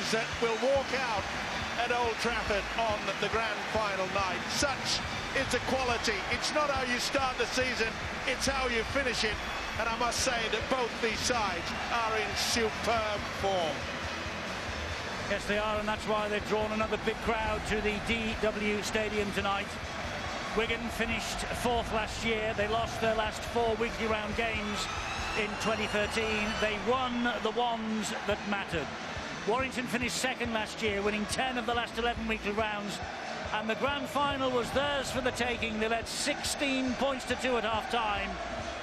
fans that will walk out at Old Trafford on the grand final night. Such is the quality. It's not how you start the season, it's how you finish it. And I must say that both these sides are in superb form. Yes, they are, and that's why they've drawn another big crowd to the DW Stadium tonight. Wigan finished fourth last year. They lost their last 4 weekly round games in 2013. They won the ones that mattered. Warrington finished second last year, winning 10 of the last 11 weekly rounds, and the grand final was theirs for the taking. They led 16 points to 2 at half-time,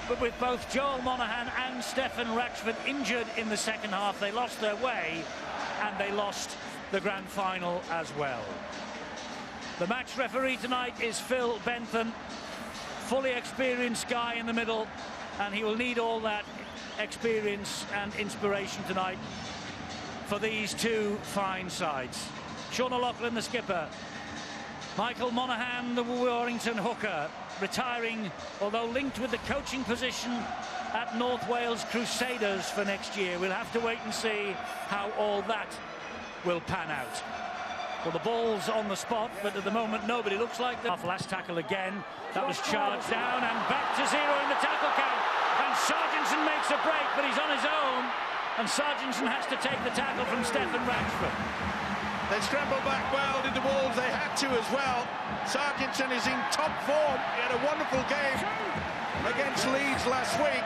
but with both Joel Monaghan and Stefan Ratchford injured in the second half, they lost their way, and they lost the grand final as well. The match referee tonight is Phil Bentham, fully experienced guy in the middle, and he will need all that experience and inspiration tonight for these two fine sides. Sean O'Loughlin, the skipper. Michael Monaghan, the Warrington hooker, retiring, although linked with the coaching position at North Wales Crusaders for next year. We'll have to wait and see how all that will pan out. Well, the ball's on the spot, but at the moment nobody looks like that. Last tackle again. That was charged down and back to 0 in the tackle count. And Sargentson makes a break, but he's on his own. And Sargentson has to take the tackle from Stefan Ratchford. They scrambled back well, did the Wolves. They had to as well. Sargentson is in top form. He had a wonderful game against Leeds last week.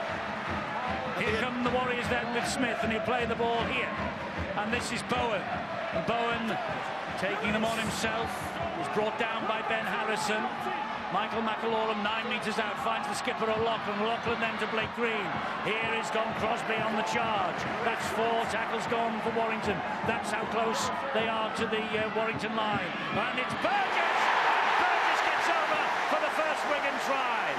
Here come the Warriors then with Smith, and he'll play the ball here. And this is Bowen. And Bowen taking them on himself. He's brought down by Ben Harrison. Michael McAlorum 9 metres out, finds the skipper O'Loughlin. O'Loughlin then to Blake Green. Here is Don Crosby on the charge. That's 4 tackles gone for Warrington. That's how close they are to the Warrington line. And it's Burgess! And Burgess gets over for the first Wigan try.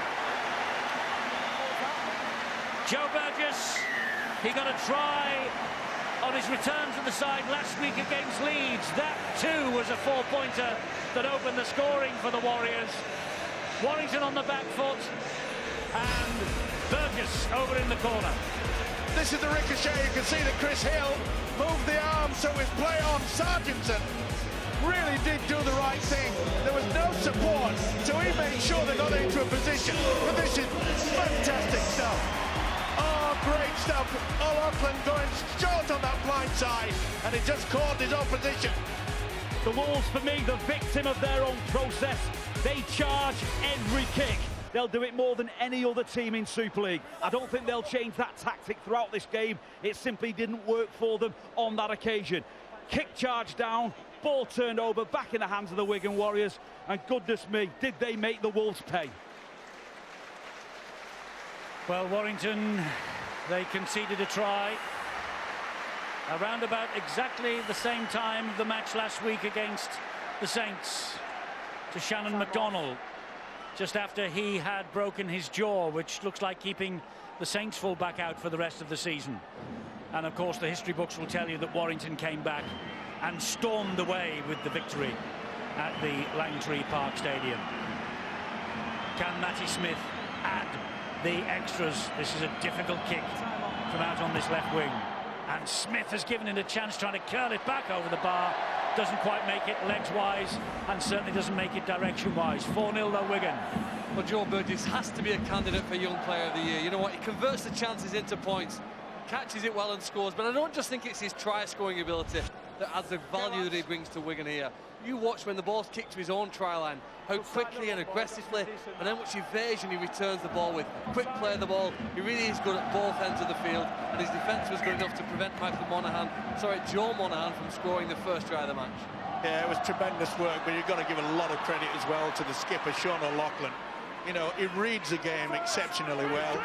Joe Burgess, he got a try on his return to the side last week against Leeds. That too was a 4-pointer that opened the scoring for the Warriors. Warrington on the back foot, and Burgess over in the corner. This is the ricochet. You can see that Chris Hill moved the arm so his play on. Sargentson really did do the right thing. There was no support, so he made sure they got into a position. But this is fantastic stuff. Oh, great stuff. O'Loughlin going short on that blind side, and it just caught his opposition. The Wolves, for me, the victim of their own process. They charge every kick. They'll do it more than any other team in Super League. I don't think they'll change that tactic throughout this game. It simply didn't work for them on that occasion. Kick charge down, ball turned over, back in the hands of the Wigan Warriors, and goodness me, did they make the Wolves pay. Well, Warrington, they conceded a try around about exactly the same time of the match last week against the Saints, to Shannon McDonnell, just after he had broken his jaw, which looks like keeping the Saints full-back out for the rest of the season. And of course the history books will tell you that Warrington came back and stormed away with the victory at the Langtree Park Stadium. Can Matty Smith add the extras? This is a difficult kick from out on this left wing, and Smith has given it a chance, trying to curl it back over the bar. Doesn't quite make it legs-wise, and certainly doesn't make it direction-wise. 4-0 though, Wigan. Well, Joe Burgess has to be a candidate for Young Player of the Year. You know what? He converts the chances into points, catches it well and scores. But I don't just think it's his try-scoring ability that adds the value that he brings to Wigan here. You watch when the ball's kicked to his own try line, how quickly and aggressively, and how much evasion he returns the ball with. Quick play of the ball. He really is good at both ends of the field, and his defence was good enough to prevent Joe Monaghan from scoring the first try of the match. Yeah, it was tremendous work, but you've got to give a lot of credit as well to the skipper, Sean O'Loughlin. You know, he reads the game exceptionally well.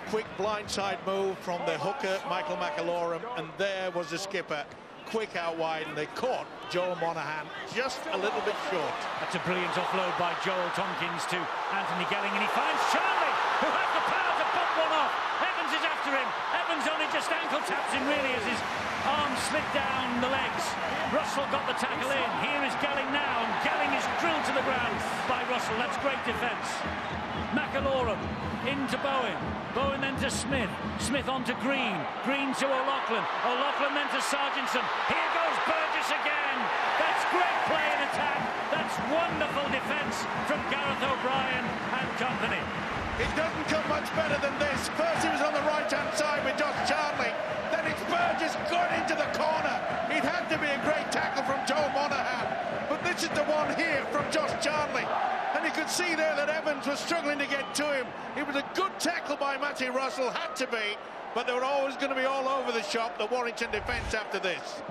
Quick blindside move from the hooker, Michael McAlorum, and there was the skipper. Quick out wide, and they caught Joel Monaghan just a little bit short. That's a brilliant offload by Joel Tompkins to Anthony Gelling, and he finds Charlie, who has the power to bump one off. Evans is after him. Evans only just ankle taps him, really, as his arm slid down the legs. Russell got the tackle in. Here is Gelling now, and Gelling is drilled to the ground by Russell. That's great defence. McAlorum into Bowen. Bowen then to Smith. Smith on to Green. Green to O'Loughlin. O'Loughlin then to Sargentson. Here goes from Gareth O'Brien and company. It doesn't come much better than this. First he was on the right-hand side with Josh Charnley. Then it's Burgess got into the corner. It had to be a great tackle from Joe Monaghan. But this is the one here from Josh Charnley. And you could see there that Evans was struggling to get to him. It was a good tackle by Matty Russell, had to be. But they were always going to be all over the shop, the Warrington defence after this.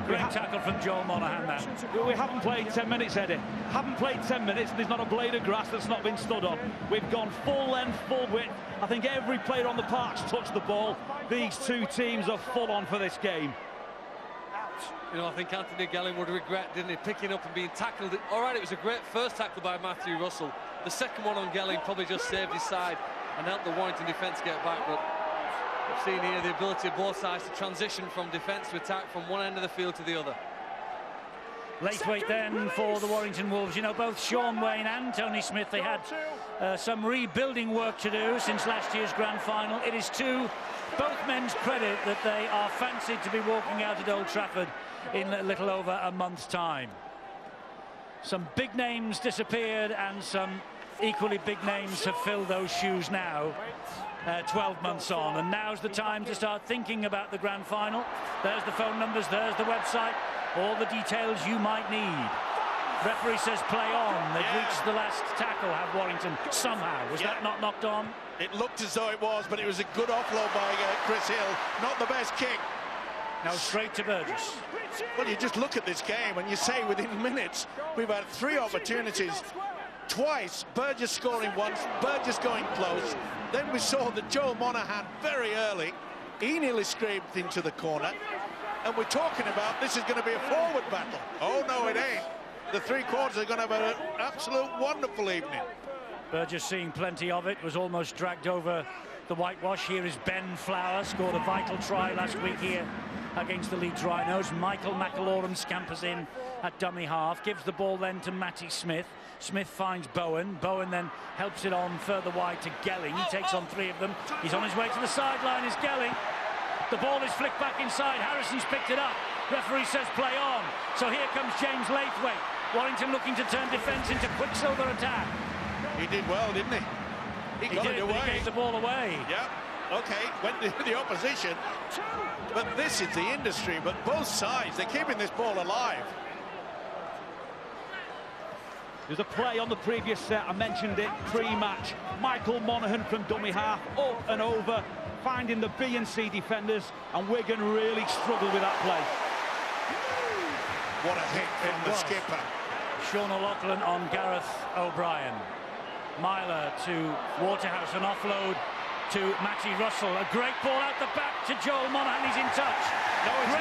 Great tackle from Joe Monaghan there. We haven't played 10 minutes, Eddie. Haven't played 10 minutes, and there's not a blade of grass that's not been stood on. We've gone full length, full width. I think every player on the park's touched the ball. These two teams are full on for this game. You know, I think Anthony Gelling would regret, didn't he, picking up and being tackled. All right, it was a great first tackle by Matthew Russell. The second one on Gelling probably just saved his side and helped the Warrington defence get back. But we've seen here the ability of both sides to transition from defence to attack from one end of the field to the other. Late weight then for the Warrington Wolves. You know, both Sean Wayne and Tony Smith, they had some rebuilding work to do since last year's grand final. It is to both men's credit that they are fancied to be walking out at Old Trafford in a little over a month's time. Some big names disappeared and some equally big names have filled those shoes now. 12 months on, and now's the time to start thinking about the grand final. There's the phone numbers, there's the website, all the details you might need. Referee says play on. They've reached the last tackle, have Warrington, somehow. Was that not knocked on? It looked as though it was, but it was a good offload by Chris Hill. Not the best kick. Now straight to Burgess. Well, you just look at this game and you say within minutes we've had 3 opportunities. Twice, Burgess scoring once, Burgess going close. Then we saw that Joe Monaghan very early. He nearly scraped into the corner. And we're talking about this is going to be a forward battle. Oh, no, it ain't. The 3 quarters are going to have an absolute wonderful evening. Burgess seeing plenty of it, was almost dragged over the whitewash. Here is Ben Flower, scored a vital try last week here against the Leeds Rhinos. Michael McAlorum scampers in at dummy half, gives the ball then to Matty Smith. Smith finds Bowen. Bowen then helps it on further wide to Gelling. He takes on 3 of them. He's on his way to the sideline, is Gelling. The ball is flicked back inside. Harrison's picked it up. Referee says play on. So here comes James Laithwaite. Warrington looking to turn defence into quicksilver attack. He did well, didn't he? He got it away. He gave the ball away. Yeah, okay, went to the opposition. But this is the industry, but both sides, they're keeping this ball alive. There's a play on the previous set, I mentioned it, pre-match. Michael Monaghan from dummy half, up and over, finding the B and C defenders, and Wigan really struggled with that play. What a hit from the skipper. Sean O'Loughlin on Gareth O'Brien. Myler to Waterhouse, an offload to Matty Russell. A great ball out the back to Joel Monaghan, he's in touch. No, it's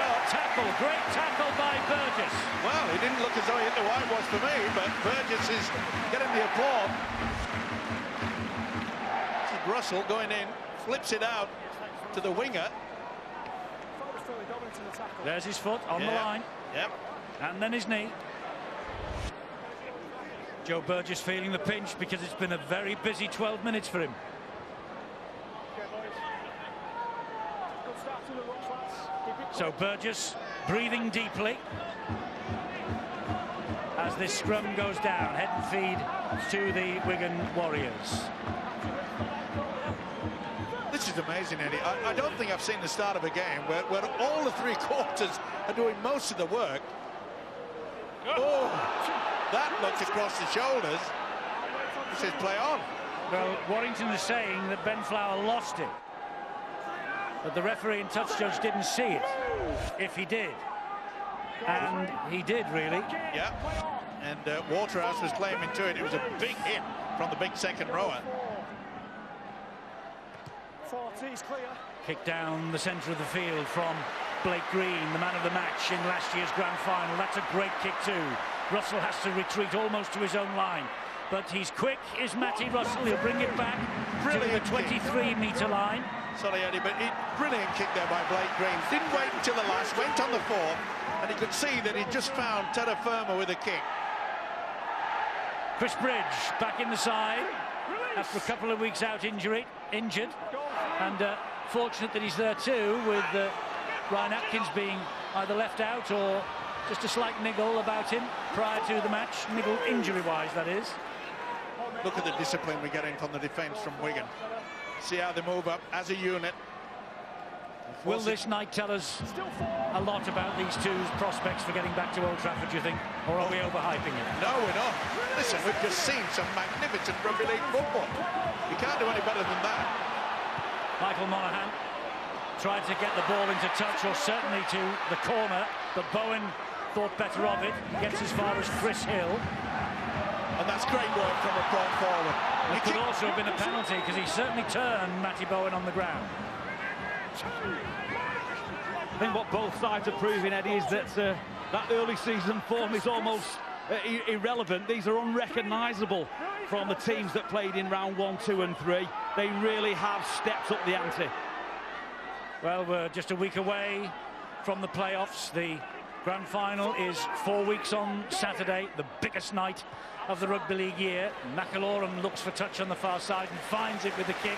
Great tackle by Burgess. Well, he didn't look as though he hit the whitewash for me, but Burgess is getting the applause. Russell going in, flips it out to the winger. There's his foot on the line. Yep. And then his knee. Joe Burgess feeling the pinch because it's been a very busy 12 minutes for him. So Burgess breathing deeply as this scrum goes down. Head and feed to the Wigan Warriors. This is amazing, Eddie. I don't think I've seen the start of a game where all the 3 quarters are doing most of the work. Oh, that looked across the shoulders. He says play on. Well, Warrington is saying that Ben Flower lost it, but the referee and touch judge didn't see it, if he did. And he did, really. Yeah, and Waterhouse was claiming to it. It was a big hit from the big second rower. Kick down the centre of the field from Blake Green, the man of the match in last year's grand final. That's a great kick too. Russell has to retreat almost to his own line, but he's quick, is Matty Russell. He'll bring it back to the 23-metre line. Sorry, Eddie, but brilliant kick there by Blake Green. Didn't wait until the last, went on the 4th, and he could see that he just found terra firma with a kick. Chris Bridge back in the side after a couple of weeks out injured, and fortunate that he's there too, with Ryan Atkins being either left out or Just a slight niggle about him prior to the match. Niggle injury-wise, that is. Look at the discipline we're getting from the defence from Wigan. See how they move up as a unit. Will this night tell us a lot about these two's prospects for getting back to Old Trafford, do you think? Or are we overhyping it? No, we're not. Listen, we've just seen some magnificent rugby league football. You can't do any better than that. Michael Monaghan tried to get the ball into touch, or certainly to the corner, but Bowen thought better of it. Gets as far as Chris Hill. And that's great work from a ball forward. It could also have been a penalty, because he certainly turned Matty Bowen on the ground. I think what both sides are proving, Eddie, is that that early season form is almost irrelevant. These are unrecognisable from the teams that played in round 1, 2 and 3. They really have stepped up the ante. Well, we're just a week away from the playoffs. The grand final is 4 weeks on Saturday, the biggest night of the rugby league year. McIlorum looks for touch on the far side and finds it with the kick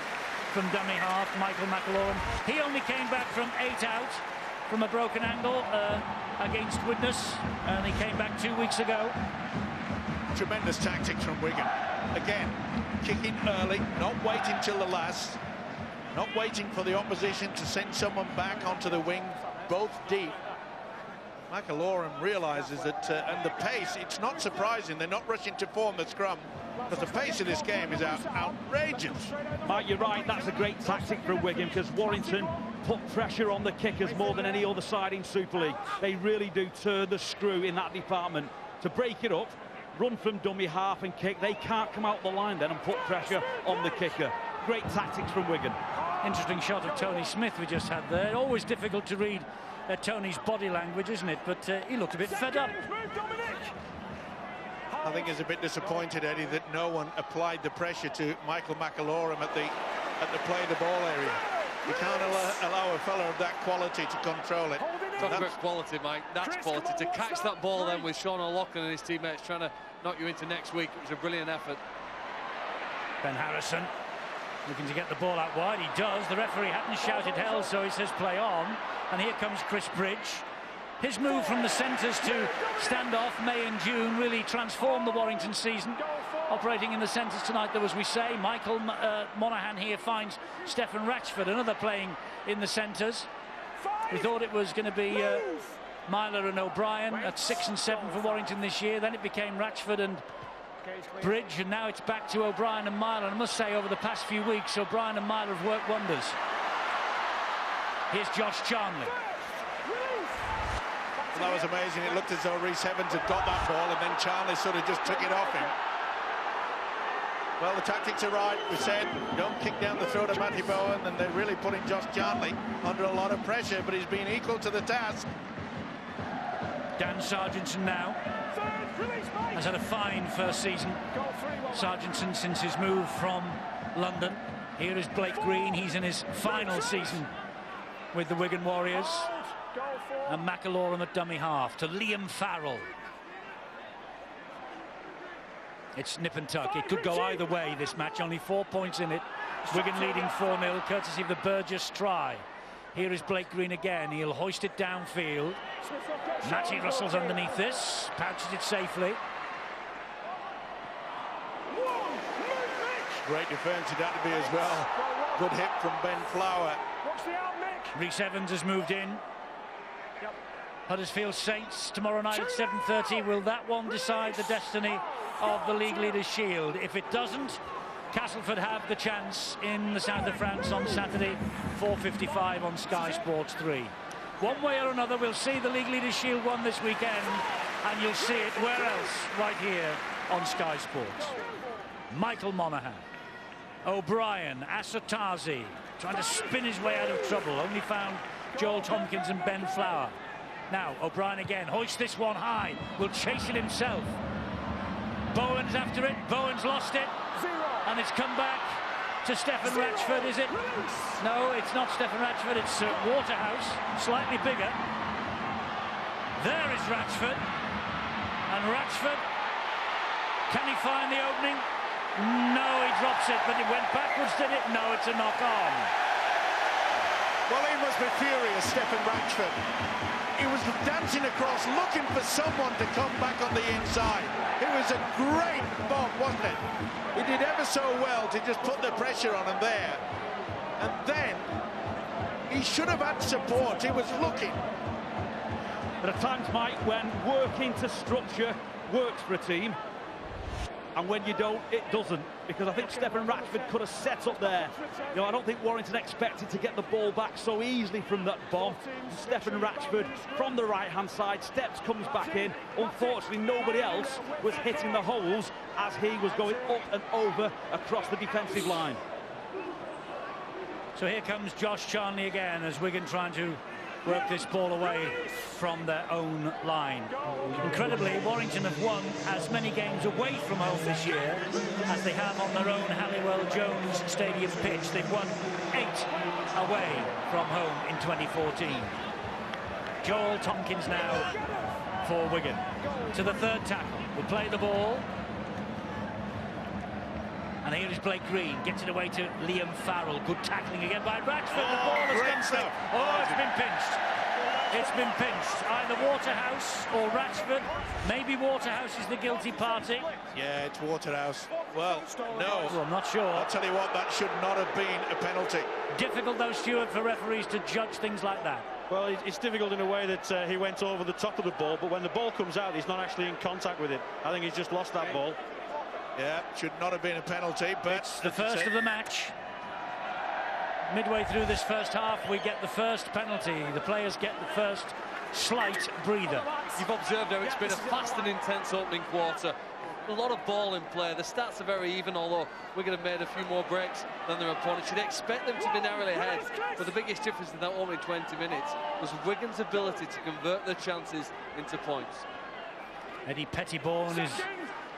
from dummy half, Michael McIlorum. He only came back from 8 out from a broken ankle against Widnes, and he came back 2 weeks ago. Tremendous tactics from Wigan. Again, kicking early, not waiting till the last, not waiting for the opposition to send someone back onto the wing, both deep. McIlorum realises that, and the pace, it's not surprising they're not rushing to form the scrum, because the pace of this game is outrageous. Mike, you're right, that's a great tactic from Wigan, because Warrington put pressure on the kickers more than any other side in Super League. They really do turn the screw in that department. To break it up, run from dummy half and kick, they can't come out the line then and put pressure on the kicker. Great tactics from Wigan. Interesting shot of Tony Smith we just had there. Always difficult to read Tony's body language, isn't it? But he looked a bit fed up. I think he's a bit disappointed, Eddie, that no one applied the pressure to Michael McIlorum at the play the ball area. You can't allow a fella of that quality to control it. Talk about quality, Mike. That's quality. To catch that ball then with Sean O'Loughlin and his teammates trying to knock you into next week, it was a brilliant effort. Ben Harrison looking to get the ball out wide. He does. The referee hadn't shouted hell, so he says play on. And here comes Chris Bridge. His move from the centres to stand off May and June really transformed the Warrington season. Operating in the centres tonight, though, as we say, Michael Monaghan here finds Stephen Ratchford, another playing in the centres. We thought it was going to be Myler and O'Brien at 6 and 7 for Warrington this year. Then it became Ratchford and Bridge, and now it's back to O'Brien and Myler. And I must say, over the past few weeks, O'Brien and Myler have worked wonders. Here's Josh Charnley. Well, that was amazing. It looked as though Rhys Evans had got that ball, and then Charnley sort of just took it off him. Well, the tactics are right. We said don't kick down the throat of Matty Bowen, and they're really putting Josh Charnley under a lot of pressure, but he's been equal to the task. Dan Sargentson now has had a fine first season. Sargentson since his move from London. Here is Blake Green. He's in his final season with the Wigan Warriors. And McIlorum at dummy half to Liam Farrell. It's nip and tuck. It could go either way, this match. Only 4 points in it. Wigan leading 4-0, courtesy of the Burgess try. Here is Blake Green again. He'll hoist it downfield. Matty Russell's underneath this. Pouches it safely. Great defence it had to be as well. Good hit from Ben Flower. Rhys Evans has moved in. Huddersfield Saints tomorrow night at 7:30. Will that one decide the destiny of the League Leaders' Shield? If it doesn't, Castleford have the chance in the south of France on Saturday, 4:55 on Sky Sports 3. One way or another, we'll see the League Leaders' Shield won this weekend, and you'll see it where else? Right here on Sky Sports. Michael Monaghan, O'Brien, Asatazi, trying to spin his way out of trouble. Only found Joel Tompkins and Ben Flower. Now O'Brien again, hoists this one high, will chase it himself. Bowen's after it, Bowen's lost it, and it's come back to Stephen Ratchford, is it? No, it's not Stephen Ratchford, it's Waterhouse, slightly bigger. There is Ratchford, and Ratchford, can he find the opening? No, he drops it, but it went backwards, did it? No, it's a knock on. Well, he must be furious, Stefan Ratchford. He was dancing across, looking for someone to come back on the inside. It was a great bomb, wasn't it? He did ever so well to just put the pressure on him there. And then he should have had support. He was looking. There are times, Mike, when working to structure works for a team, and when you don't, it doesn't. Because I think Stefan Ratchford could have set up there. You know, I don't think Warrington expected to get the ball back so easily from that bomb. And Stefan Ratchford, from the right-hand side, steps, comes back in. Unfortunately, nobody else was hitting the holes as he was going up and over across the defensive line. So here comes Josh Charnley again as Wigan trying to work this ball away from their own line. Incredibly, Warrington have won as many games away from home this year as they have on their own Halliwell Jones Stadium pitch. They've won 8 away from home in 2014. Joel Tompkins now for Wigan. To the third tackle. Will play the ball. And here is Blake Green, gets it away to Liam Farrell. Good tackling again by Ratchford. The ball has come through. Oh, it's been pinched. It's been pinched. Either Waterhouse or Ratchford. Maybe Waterhouse is the guilty party. Yeah, it's Waterhouse. Well, no. Well, I'm not sure. I'll tell you what, that should not have been a penalty. Difficult, though, Stuart, for referees to judge things like that. Well, it's difficult in a way that he went over the top of the ball, but when the ball comes out, he's not actually in contact with it. I think he's just lost that ball. Yeah, should not have been a penalty, but it's the first of the match. Midway through this first half, we get the first penalty. The players get the first slight breather. You've observed how it's been a fast and intense opening quarter. A lot of ball in play. The stats are very even, although we're going to have made a few more breaks than their opponents. You'd expect them to be narrowly ahead, but the biggest difference in that opening 20 minutes was Wigan's ability to convert their chances into points. Eddie Pettiborn is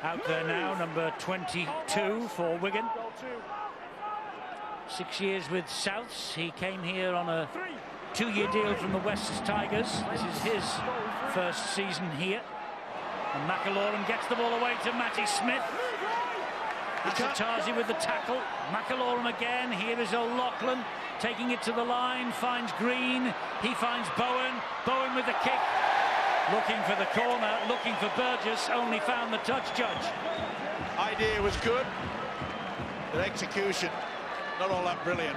out there now, number 22 for Wigan. 6 years with Souths. He came here on a 2-year deal from the West Tigers. This is his first season here. And McAlorum gets the ball away to Matty Smith. Tazi with the tackle. McAlorum again. Here is O'Loughlin taking it to the line. Finds Green. He finds Bowen. Bowen with the kick. Looking for the corner, looking for Burgess, only found the touch, Judge. Idea was good, but execution not all that brilliant.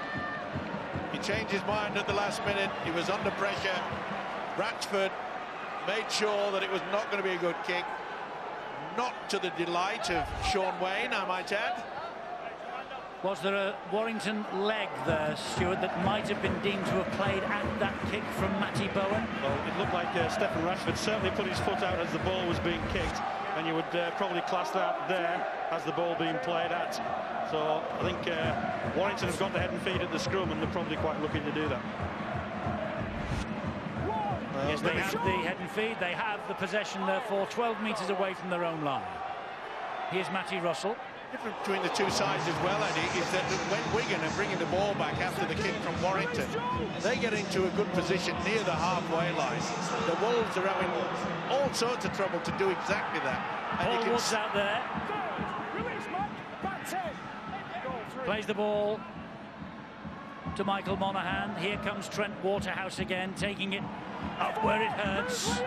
He changed his mind at the last minute. He was under pressure. Ratchford made sure that it was not going to be a good kick. Not to the delight of Sean Wayne, I might add. Was there a Warrington leg there, Stuart, that might have been deemed to have played at that kick from Matty Bowen? Well, it looked like Stefan Ratchford certainly put his foot out as the ball was being kicked, and you would probably class that there as the ball being played at. So I think Warrington have got the head and feet at the scrum, and they're probably quite looking to do that. Well, yes, they have the head and feet. They have the possession, therefore, 12 metres away from their own line. Here's Matty Russell. The difference between the two sides as well, Eddie, is that when Wigan are bringing the ball back after the kick from Warrington, they get into a good position near the halfway line. The Wolves are having all sorts of trouble to do exactly that. And Paul Wood's out there. Plays the ball to Michael Monaghan. Here comes Trent Waterhouse again, taking it up where it hurts.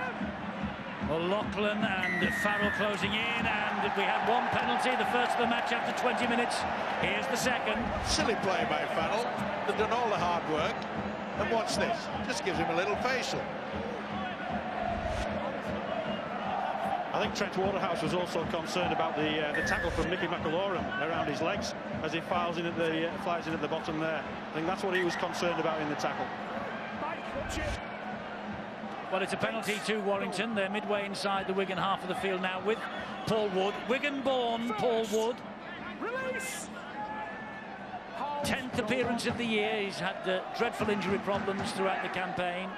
O'Loughlin and Farrell closing in, and we have one penalty, the first of the match after 20 minutes. Here's the second. Silly play by Farrell. They've done all the hard work. And watch this. Just gives him a little facial. I think Trent Waterhouse was also concerned about the tackle from Mickey McAlorum around his legs as he flies in at the bottom there. I think that's what he was concerned about in the tackle. Well, it's a penalty to Warrington. They're midway inside the Wigan half of the field now with Paul Wood. Wigan-born Paul Wood. 10th appearance of the year. He's had dreadful injury problems throughout the campaign.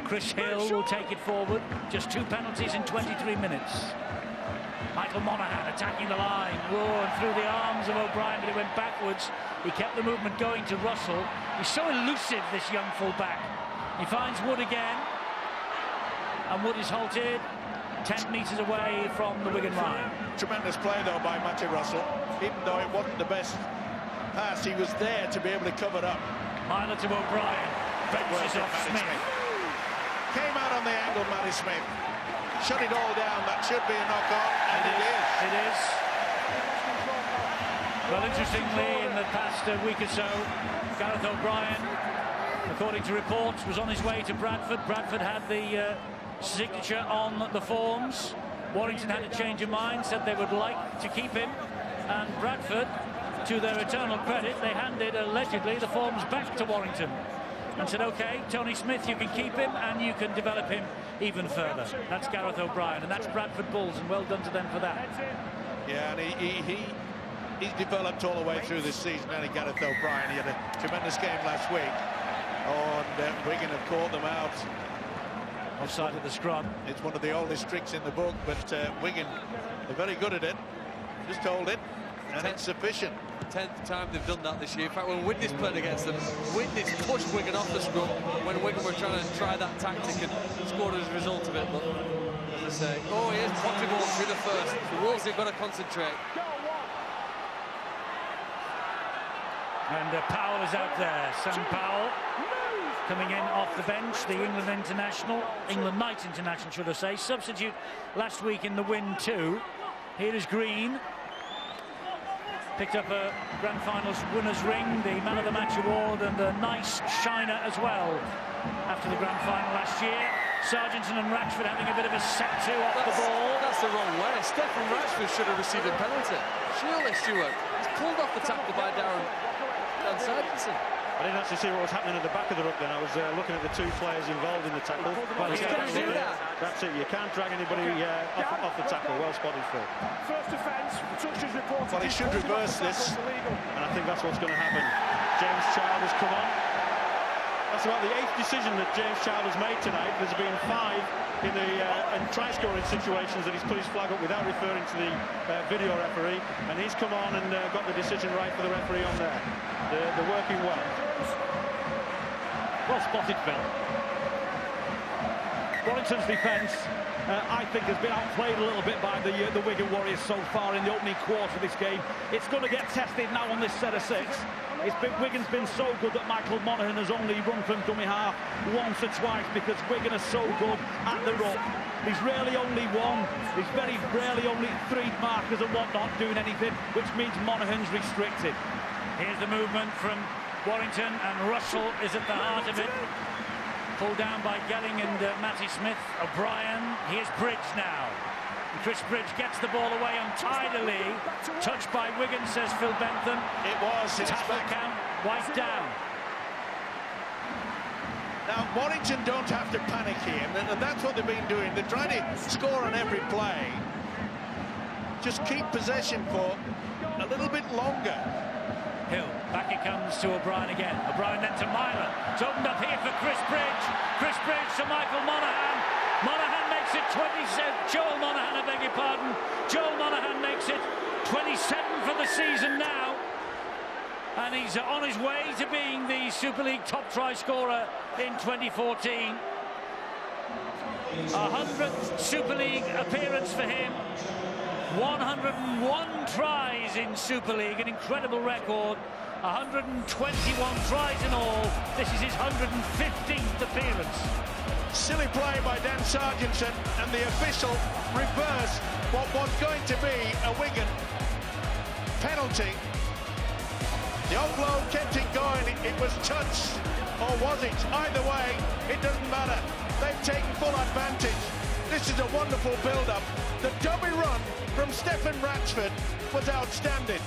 Chris Hill will take it forward. Just 2 penalties in 23 minutes. Michael Monaghan attacking the line. Whoa, and through the arms of O'Brien, but it went backwards. He kept the movement going to Russell. He's so elusive, this young full-back. He finds Wood again. And Wood is halted 10 metres away from the Wigan line. Tremendous play, though, by Matty Russell. Even though it wasn't the best pass, he was there to be able to cover up. Myler to O'Brien. bounces off Smith. Came out on the angle, Matty Smith. Shut it all down. That should be a knock-on, and it is. It is. Well, interestingly, in the past week or so, Gareth O'Brien, according to reports, was on his way to Bradford. Bradford had the signature on the forms. Warrington had a change of mind, said they would like to keep him, and Bradford, to their eternal credit, they handed, allegedly, the forms back to Warrington and said, OK, Tony Smith, you can keep him and you can develop him even further. That's Gareth O'Brien, and that's Bradford Bulls, and well done to them for that. Yeah, and he's developed all the way through this season, and Gareth O'Brien. He had a tremendous game last week. Oh, and Wigan have caught them out. Offside at the scrum. It's one of the oldest tricks in the book, but Wigan are very good at it. Just hold it, and it's sufficient. 10th time they've done that this year. In fact, when Widnes played against them, Widnes pushed Wigan off the scrum when Wigan were trying to try that tactic and scored as a result of it. But as I say, oh, here's Pottermore through the first. The Wolves have got to concentrate. And Powell is out there. Sam Powell coming in off the bench, the England night international, should I say. Substitute last week in the win too. Here is Green. Picked up a Grand Finals winner's ring, the Man of the Match award, and a nice shiner as well after the Grand Final last year. Sargentson and Ratchford having a bit of a set-to off the ball. That's the wrong way. Stephen Ratchford should have received a penalty. Surely, Stuart. He's pulled off the tackle by Dan Sargentson. I didn't actually see what was happening at the back of the ruck then. I was looking at the two players involved in the tackle. Well, you can't do that. That's it. You can't drag anybody off the tackle. Well spotted, Phil. First offence, touches reported. Well, he should reverse this. And I think that's what's going to happen. James Child has come on. That's about the 8th decision that James Child has made tonight. There's been 5 in the try-scoring situations that he's put his flag up without referring to the video referee, and he's come on and got the decision right for the referee on there. They're working well. Well spotted, Phil. Warrington's defence, I think, has been outplayed a little bit by the Wigan Warriors so far in the opening quarter of this game. It's going to get tested now on this set of 6. Wigan's been so good that Michael Monaghan has only run from dummy half once or twice because Wigan are so good at the ruck. He's really only one. He's very rarely only 3 markers and whatnot doing anything, which means Monaghan's restricted. Here's the movement from Warrington, and Russell is at the heart of it. Pulled down by Gelling and Matty Smith. O'Brien, here's Bridge now. And Chris Bridge gets the ball away untidily. Touched by Wigan, says Phil Bentham. It was. Tackle count, wiped down. Now, Warrington don't have to panic here, and that's what they've been doing. They're trying to score on every play. Just keep possession for a little bit longer. Hill, back it comes to O'Brien again. O'Brien then to Myler. It's opened up here for Chris Bridge. Chris Bridge to Michael Monaghan. Monaghan makes it 27. Joel Monaghan, I beg your pardon. Joel Monaghan makes it 27 for the season now. And he's on his way to being the Super League top try scorer in 2014. 100th Super League appearance for him. 101 tries in Super League, an incredible record. 121 tries in all. This is his 115th appearance. Silly play by Dan Sargentson, and the official reversed what was going to be a Wigan penalty. The offload kept it going. It was touch, or was it? Either way, it doesn't matter. They've taken full advantage. This is a wonderful build-up. The dummy run from Stephen Ratchford was outstanding.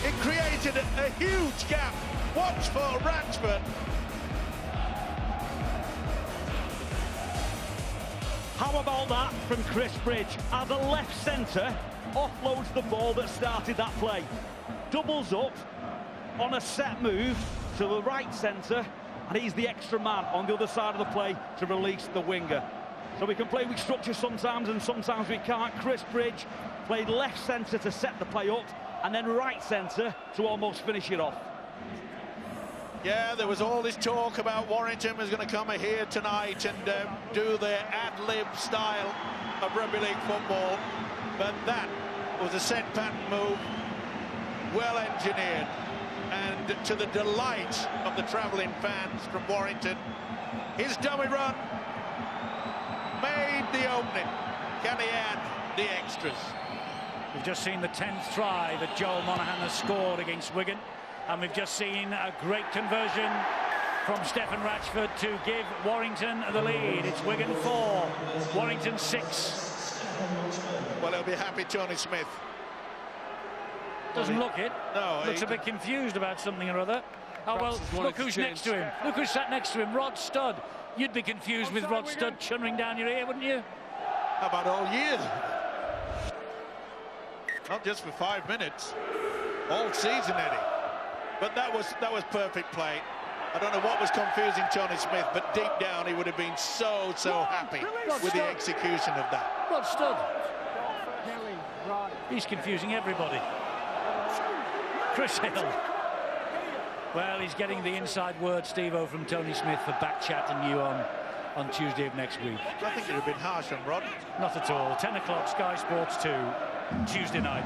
It created a huge gap. Watch for Ratchford. How about that from Chris Bridge? As a left centre, offloads the ball that started that play. Doubles up on a set move to the right centre, and he's the extra man on the other side of the play to release the winger. So we can play with structure sometimes, and sometimes we can't. Chris Bridge played left centre to set the play up, and then right centre to almost finish it off. Yeah, there was all this talk about Warrington was going to come here tonight and do their ad-lib style of rugby league football, but that was a set pattern move, well engineered, and to the delight of the travelling fans from Warrington. His dummy run made the opening. Can he add the extras? We've just seen the 10th try that Joel Monaghan has scored against Wigan, and we've just seen a great conversion from Stephen Ratchford to give Warrington the lead. It's Wigan 4, Warrington 6. Well, he'll be happy, Tony Smith. Doesn't look it. No, looks a bit confused about something or other. Oh, well, look who's next to him. Look who's sat next to him, Rod Studd. You'd be confused with Rod Studd churning down your ear, wouldn't you? How about all year? Not just for 5 minutes. All season, Eddie. But that was perfect play. I don't know what was confusing Tony Smith, but deep down he would have been so happy with the execution of that. Rod Studd. He's confusing everybody. Chris Hill. Well, he's getting the inside word, Steve-O, from Tony Smith for back chatting you on Tuesday of next week. I think it would have been harsh on Rod. Not at all. 10 o'clock, Sky Sports 2, Tuesday night.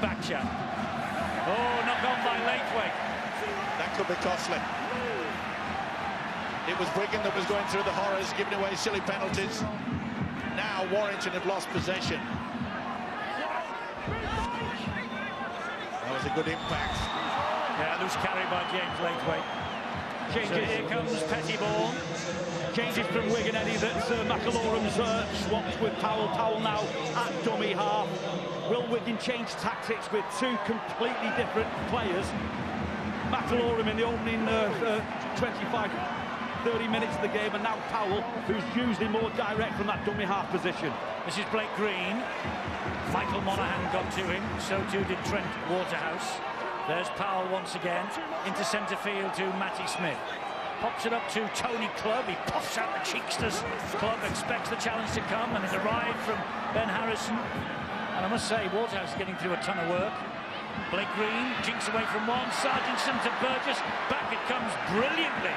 Back chat. Oh, knock on by Laithwaite. That could be costly. It was Wigan that was going through the horrors, giving away silly penalties. Now Warrington have lost possession. That was a good impact. Yeah, loose carry by James Laithwaite. So here comes Pettibone. Changes from Wigan, Eddie, that McIlauram's swapped with Powell. Powell now at dummy half. Will Wigan change tactics with two completely different players? McIlauram in the opening 25-30 minutes of the game, and now Powell, who's usually more direct from that dummy half position. This is Blake Green. Michael Monaghan got to him, so too did Trent Waterhouse. There's Powell once again, into centre field to Matty Smith. Pops it up to Tony Clubb. He puffs out the cheeksters. Clubb expects the challenge to come, and it's arrived from Ben Harrison. And I must say, Waterhouse is getting through a ton of work. Blake Green jinks away from one. Sargentson to Burgess. Back it comes brilliantly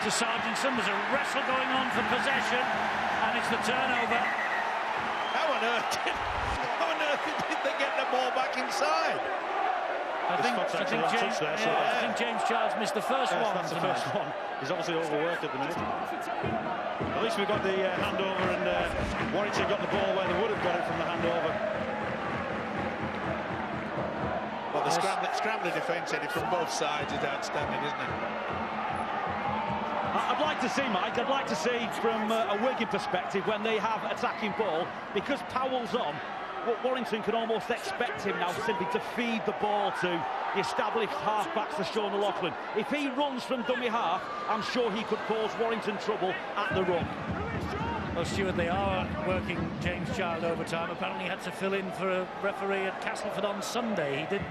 to Sargentson. There's a wrestle going on for possession, and it's the turnover. How on earth did they get the ball back inside? I think James Charles missed the first one. That's the first one. He's obviously overworked at the minute. At least we got the handover, and Warrington got the ball where they would have got it from the handover. Well, the scrambler defence, Eddie, from both sides is outstanding, isn't it? I'd like to see, Mike, I'd like to see from a Wigan perspective when they have attacking ball, because Powell's on, Warrington can almost expect him now simply to feed the ball to the established half-backs to Sean O'Loughlin. If he runs from dummy half, I'm sure he could cause Warrington trouble at the run. Well, Stuart, they are working James Child overtime. Apparently he had to fill in for a referee at Castleford on Sunday. He did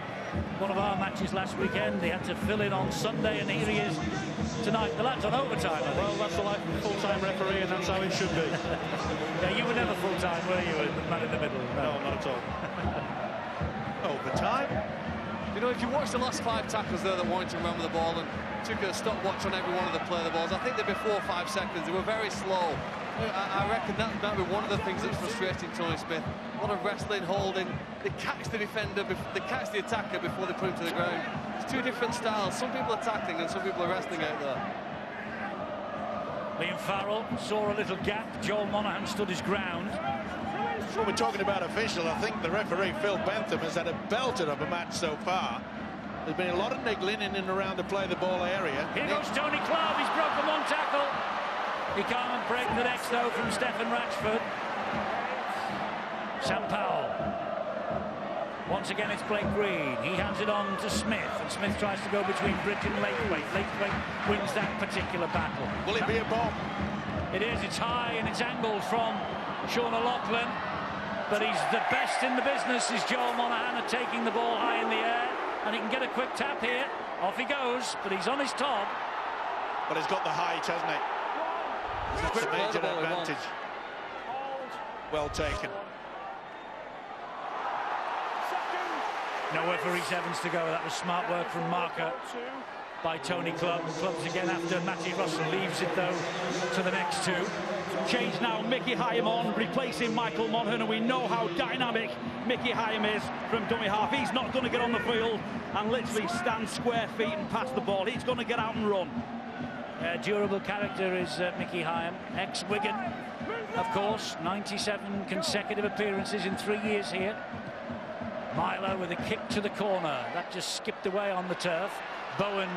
one of our matches last weekend. He had to fill in on Sunday, and here he is tonight. The lad's on overtime, I think. Well, that's the life of a full-time referee, and that's how it should be. Yeah, you were never full-time, were you? The man in the middle. No, not at all. Overtime? You know, if you watch the last 5 tackles there that Warrington ran with the ball and took a stopwatch on every one of the play the balls, I think they'd be 4 or 5 seconds. They were very slow. I reckon that would be one of the things that's frustrating Tony Smith. A lot of wrestling, holding. They catch the defender, they catch the attacker before they put him to the ground. It's 2 different styles. Some people are tackling and some people are wrestling out there. Liam Farrell saw a little gap. Joel Monaghan stood his ground. When we're talking about official, I think the referee, Phil Bentham, has had a belter of a match so far. There's been a lot of niggling in and around the play-the-ball area. Here goes Tony Clubb. He's broken one tackle. He can't break the next, though, from Stephen Ratchford. Sam Powell. Once again, it's Blake Green. He hands it on to Smith, and Smith tries to go between Bridge and Laithwaite. Laithwaite wins that particular battle. Will it be a bomb? It is. It's high and it's angled from Sean O'Loughlin. But he's the best in the business, is Joel Monaghan, at taking the ball high in the air. And he can get a quick tap here. Off he goes, but he's on his top. But he's got the height, hasn't he? That's a major advantage. Well taken. Nowhere for Rhys Evans to go. That was smart work from marker by Tony Clubb. Clubb's again after Matty Russell. Leaves it, though, to the next 2. Change now, Mickey Hyam on, replacing Michael Monaghan, and we know how dynamic Mickey Hyam is from dummy half. He's not going to get on the field and literally stand square feet and pass the ball. He's going to get out and run. Durable character is Mickey Hyam, ex-Wigan, of course. 97 consecutive appearances in 3 years here. Myler with a kick to the corner. That just skipped away on the turf. Bowen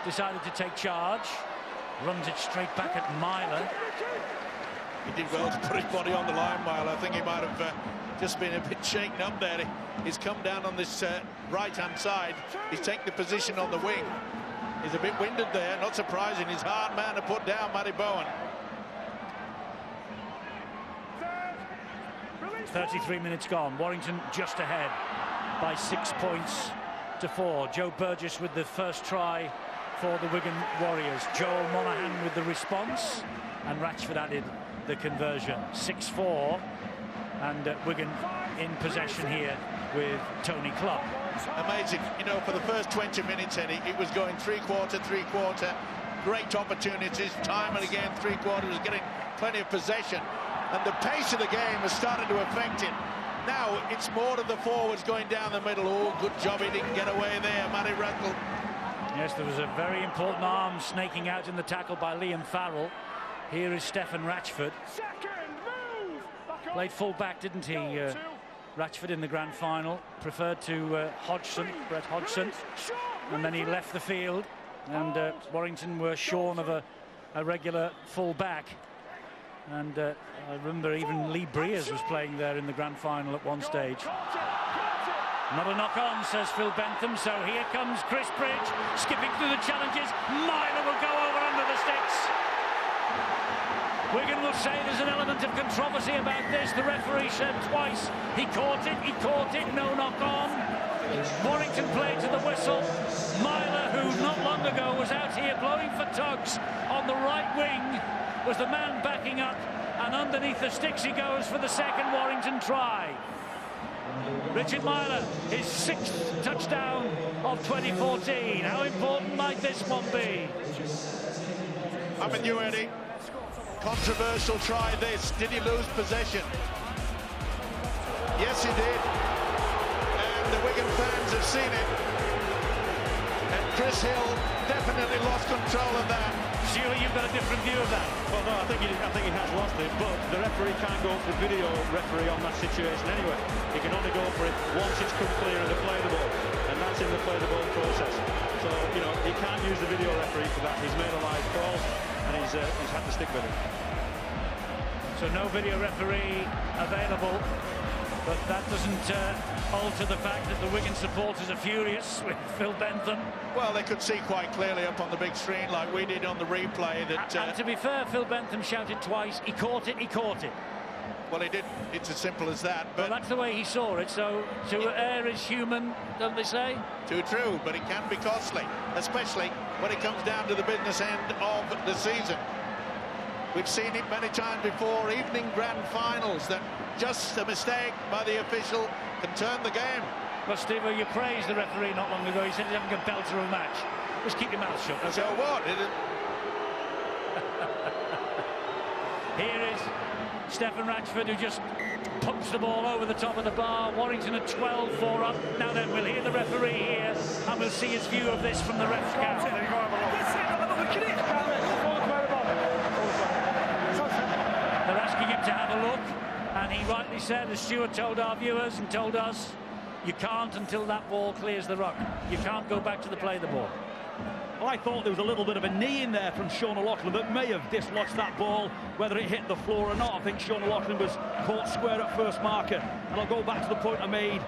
decided to take charge. Runs it straight back at Myler. He did well to put his body on the line, Myler. I think he might have just been a bit shaken up there. He's come down on this right-hand side. He's taken the position on the wing. He's a bit winded there, not surprising. He's a hard man to put down, Matty Bowen. 33 minutes gone. Warrington just ahead by 6 points to 4. Joe Burgess with the first try for the Wigan Warriors. Joel Monaghan with the response, and Ratchford added the conversion. 6-4, and Wigan in possession here with Tony Clubb. Amazing, you know, for the first 20 minutes, Eddie, it was going three-quarter, great opportunities, time and again, three-quarter was getting plenty of possession, and the pace of the game has started to affect it. Now it's more of the forwards going down the middle. Oh, good job he didn't get away there, Matty Rattle. Yes, there was a very important arm snaking out in the tackle by Liam Farrell. Here is Stefan Ratchford. Played full back, didn't he, Ratchford, in the grand final? Preferred to Brett Hodgson, and then he left the field, and Warrington were shorn of a regular full back. And I remember even Lee Breers was playing there in the grand final at one stage. Not a knock-on, says Phil Bentham. So here comes Chris Bridge, skipping through the challenges. Myler will go over under the sticks. Wigan will say there's an element of controversy about this. The referee said twice he caught it, no knock-on. Warrington played to the whistle. Myler, who not long ago was out here blowing for tugs on the right wing, was the man backing up, and underneath the sticks he goes for the second Warrington try. Richard Myler, his 6th touchdown of 2014. How important might this one be? I'm with you, Eddie. Controversial try this. Did he lose possession? Yes, he did. And the Wigan fans have seen it. And Chris Hill definitely lost control of that. Stuart, you've got a different view of that. Well, no, I think he has lost it, but the referee can't go for the video referee on that situation anyway. He can only go for it once it's come clear of the play the ball, and that's in the play the ball process. So, you know, he can't use the video referee for that. He's made a live call, and he's had to stick with it. So no video referee available, but that doesn't alter the fact that the Wigan supporters are furious with Phil Bentham. Well, they could see quite clearly up on the big screen, like we did on the replay, that... and to be fair, Phil Bentham shouted twice, he caught it. Well, he did. It's as simple as that. But well, that's the way he saw it, so to err is human, don't they say? Too true, but it can be costly, especially when it comes down to the business end of the season. We've seen it many times before, evening grand finals, that just a mistake by the official can turn the game. Well, Steve, you praised the referee not long ago. He said he's having a belter of a match. Just keep your mouth shut. Okay? So what? Here is Stefan Ratchford, who just pumps the ball over the top of the bar. Warrington at 12-4 up. Now then, we'll hear the referee here, and we'll see his view of this from the ref's couch. They're asking him to have a look, and he rightly said, as Stuart told our viewers and told us, you can't until that ball clears the ruck. You can't go back to the play the ball. Well, I thought there was a little bit of a knee in there from Sean O'Loughlin that may have dislodged that ball, whether it hit the floor or not. I think Sean O'Loughlin was caught square at first marker. And I'll go back to the point I made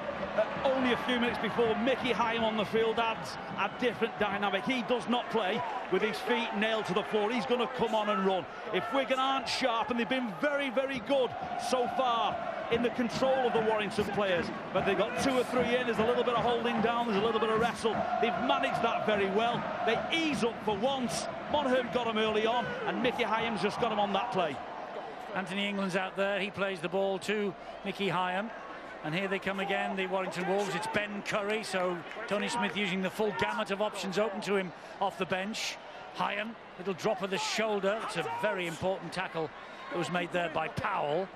only a few minutes before. Mickey Hyam on the field adds a different dynamic. He does not play with his feet nailed to the floor. He's going to come on and run. If Wigan aren't sharp, and they've been very, very good so far in the control of the Warrington players, but they've got 2 or 3 in. There's a little bit of holding down, there's a little bit of wrestle. They've managed that very well. They ease up for once. Monaghan got him early on, and Mickey Hyam's just got him on that play. Anthony England's out there. He plays the ball to Mickey Hyam. And here they come again, the Warrington Wolves. It's Ben Curry, so Tony Smith using the full gamut of options open to him off the bench. Hyam, little drop of the shoulder. It's a very important tackle that was made there by Powell.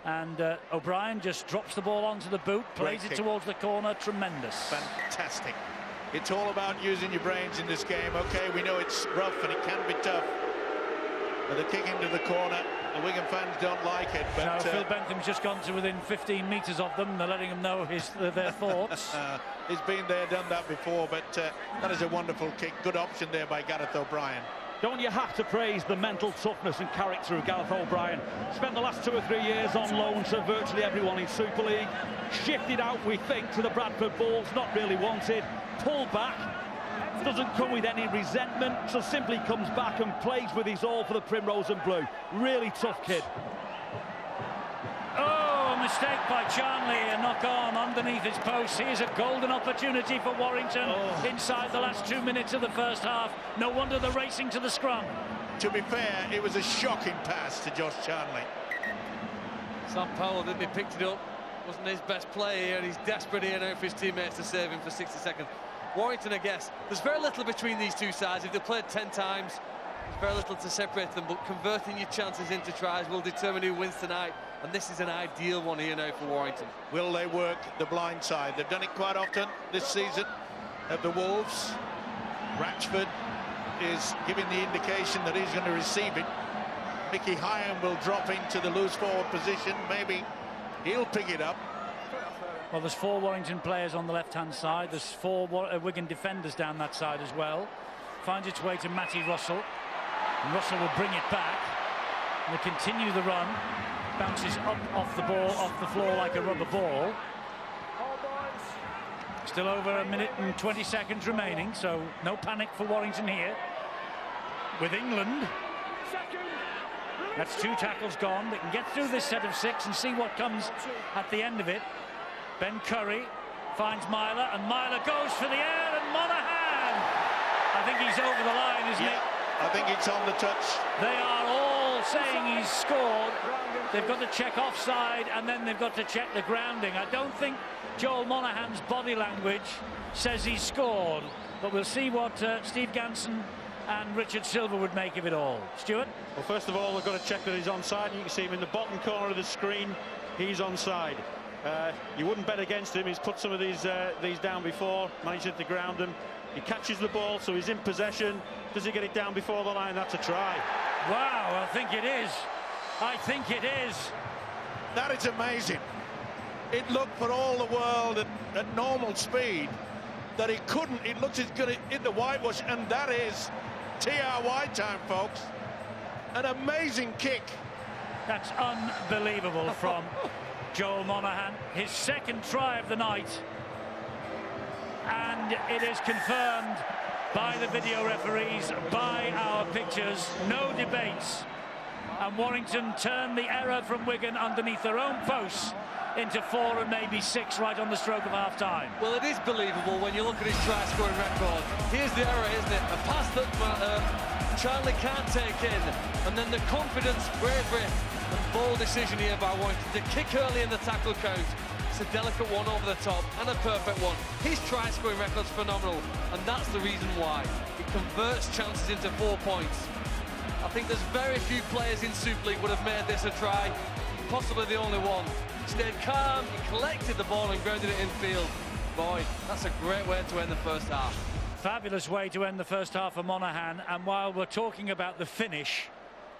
And O'Brien just drops the ball onto the boot, plays it towards the corner. Tremendous. Fantastic. It's all about using your brains in this game. Okay, we know it's rough and it can be tough. But the kick into the corner, the Wigan fans don't like it. But now Phil Bentham's just gone to within 15 metres of them. They're letting him know their thoughts. He's been there, done that before, but that is a wonderful kick. Good option there by Gareth O'Brien. Don't you have to praise the mental toughness and character of Gareth O'Brien? Spent the last 2 or 3 years on loan to virtually everyone in Super League. Shifted out, we think, to the Bradford Bulls, not really wanted. Pulled back. Doesn't come with any resentment, so simply comes back and plays with his all for the Primrose and Blue. Really tough kid. Oh, a mistake by Charnley, a knock on underneath his post. Here's a golden opportunity for Warrington inside the last 2 minutes of the first half. No wonder they're racing to the scrum. To be fair, it was a shocking pass to Josh Charnley. Sam Powell, didn't he, picked it up. Wasn't his best play here, and he's desperate here now for his teammates to save him for 60 seconds. Warrington, I guess, there's very little between these two sides. If they played 10 times, there's very little to separate them, but converting your chances into tries will determine who wins tonight, and this is an ideal one here now for Warrington. Will they work the blind side? They've done it quite often this season of the Wolves. Ratchford is giving the indication that he's going to receive it. Mickey Hyam will drop into the loose forward position. Maybe he'll pick it up. Well, there's 4 Warrington players on the left-hand side. There's 4 Wigan defenders down that side as well. Finds its way to Matty Russell. And Russell will bring it back. And they continue the run. Bounces up off the ball, off the floor like a rubber ball. Still over 1 minute and 20 seconds remaining, so no panic for Warrington here. With England, that's 2 tackles gone. They can get through this set of 6 and see what comes at the end of it. Ben Curry finds Myler, and Myler goes for the air, and Monaghan! I think he's over the line, isn't he? I think it's on the touch. They are all saying he's scored. They've got to check offside, and then they've got to check the grounding. I don't think Joel Monaghan's body language says he's scored, but we'll see what Steve Ganson and Richard Silver would make of it all. Stuart? Well, first of all, they've got to check that he's onside. You can see him in the bottom corner of the screen. He's onside. You wouldn't bet against him. He's put some of these down before, managed to ground them. He catches the ball, so he's in possession. Does he get it down before the line? That's a try. Wow, I think it is. I think it is. That is amazing. It looked for all the world at normal speed that he couldn't. It looks as good in the whitewash, and that is TRY time, folks. An amazing kick. That's unbelievable from Joel Monaghan. His second try of the night. And it is confirmed by the video referees, by our pictures. No debates. And Warrington turned the error from Wigan underneath their own posts into 4 and maybe 6 right on the stroke of half-time. Well, it is believable when you look at his try-scoring record. Here's the error, isn't it? A pass that Charnley can't take in, and then the confidence, bravery, and bold decision here by Warrington to kick early in the tackle count. It's a delicate one over the top and a perfect one. His try-scoring record's phenomenal, and that's the reason why. He converts chances into 4 points. I think there's very few players in Super League would have made this a try, possibly the only one. He stayed calm, he collected the ball and grounded it in field. Boy, that's a great way to end the first half. Fabulous way to end the first half for Monaghan. And while we're talking about the finish,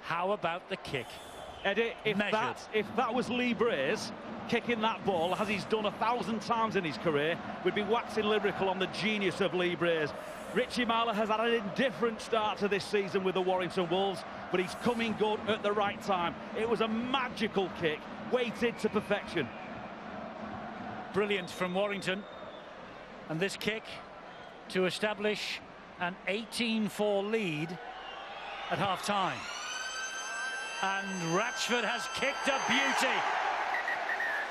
how about the kick? Eddie, if that was Lee Braze kicking that ball, as he's done 1,000 times in his career, we'd be waxing lyrical on the genius of Lee Braze. Richie Myler has had an indifferent start to this season with the Warrington Wolves, but he's coming good at the right time. It was a magical kick, weighted to perfection. Brilliant from Warrington. And this kick to establish an 18-4 lead at half-time. And Ratchford has kicked a beauty.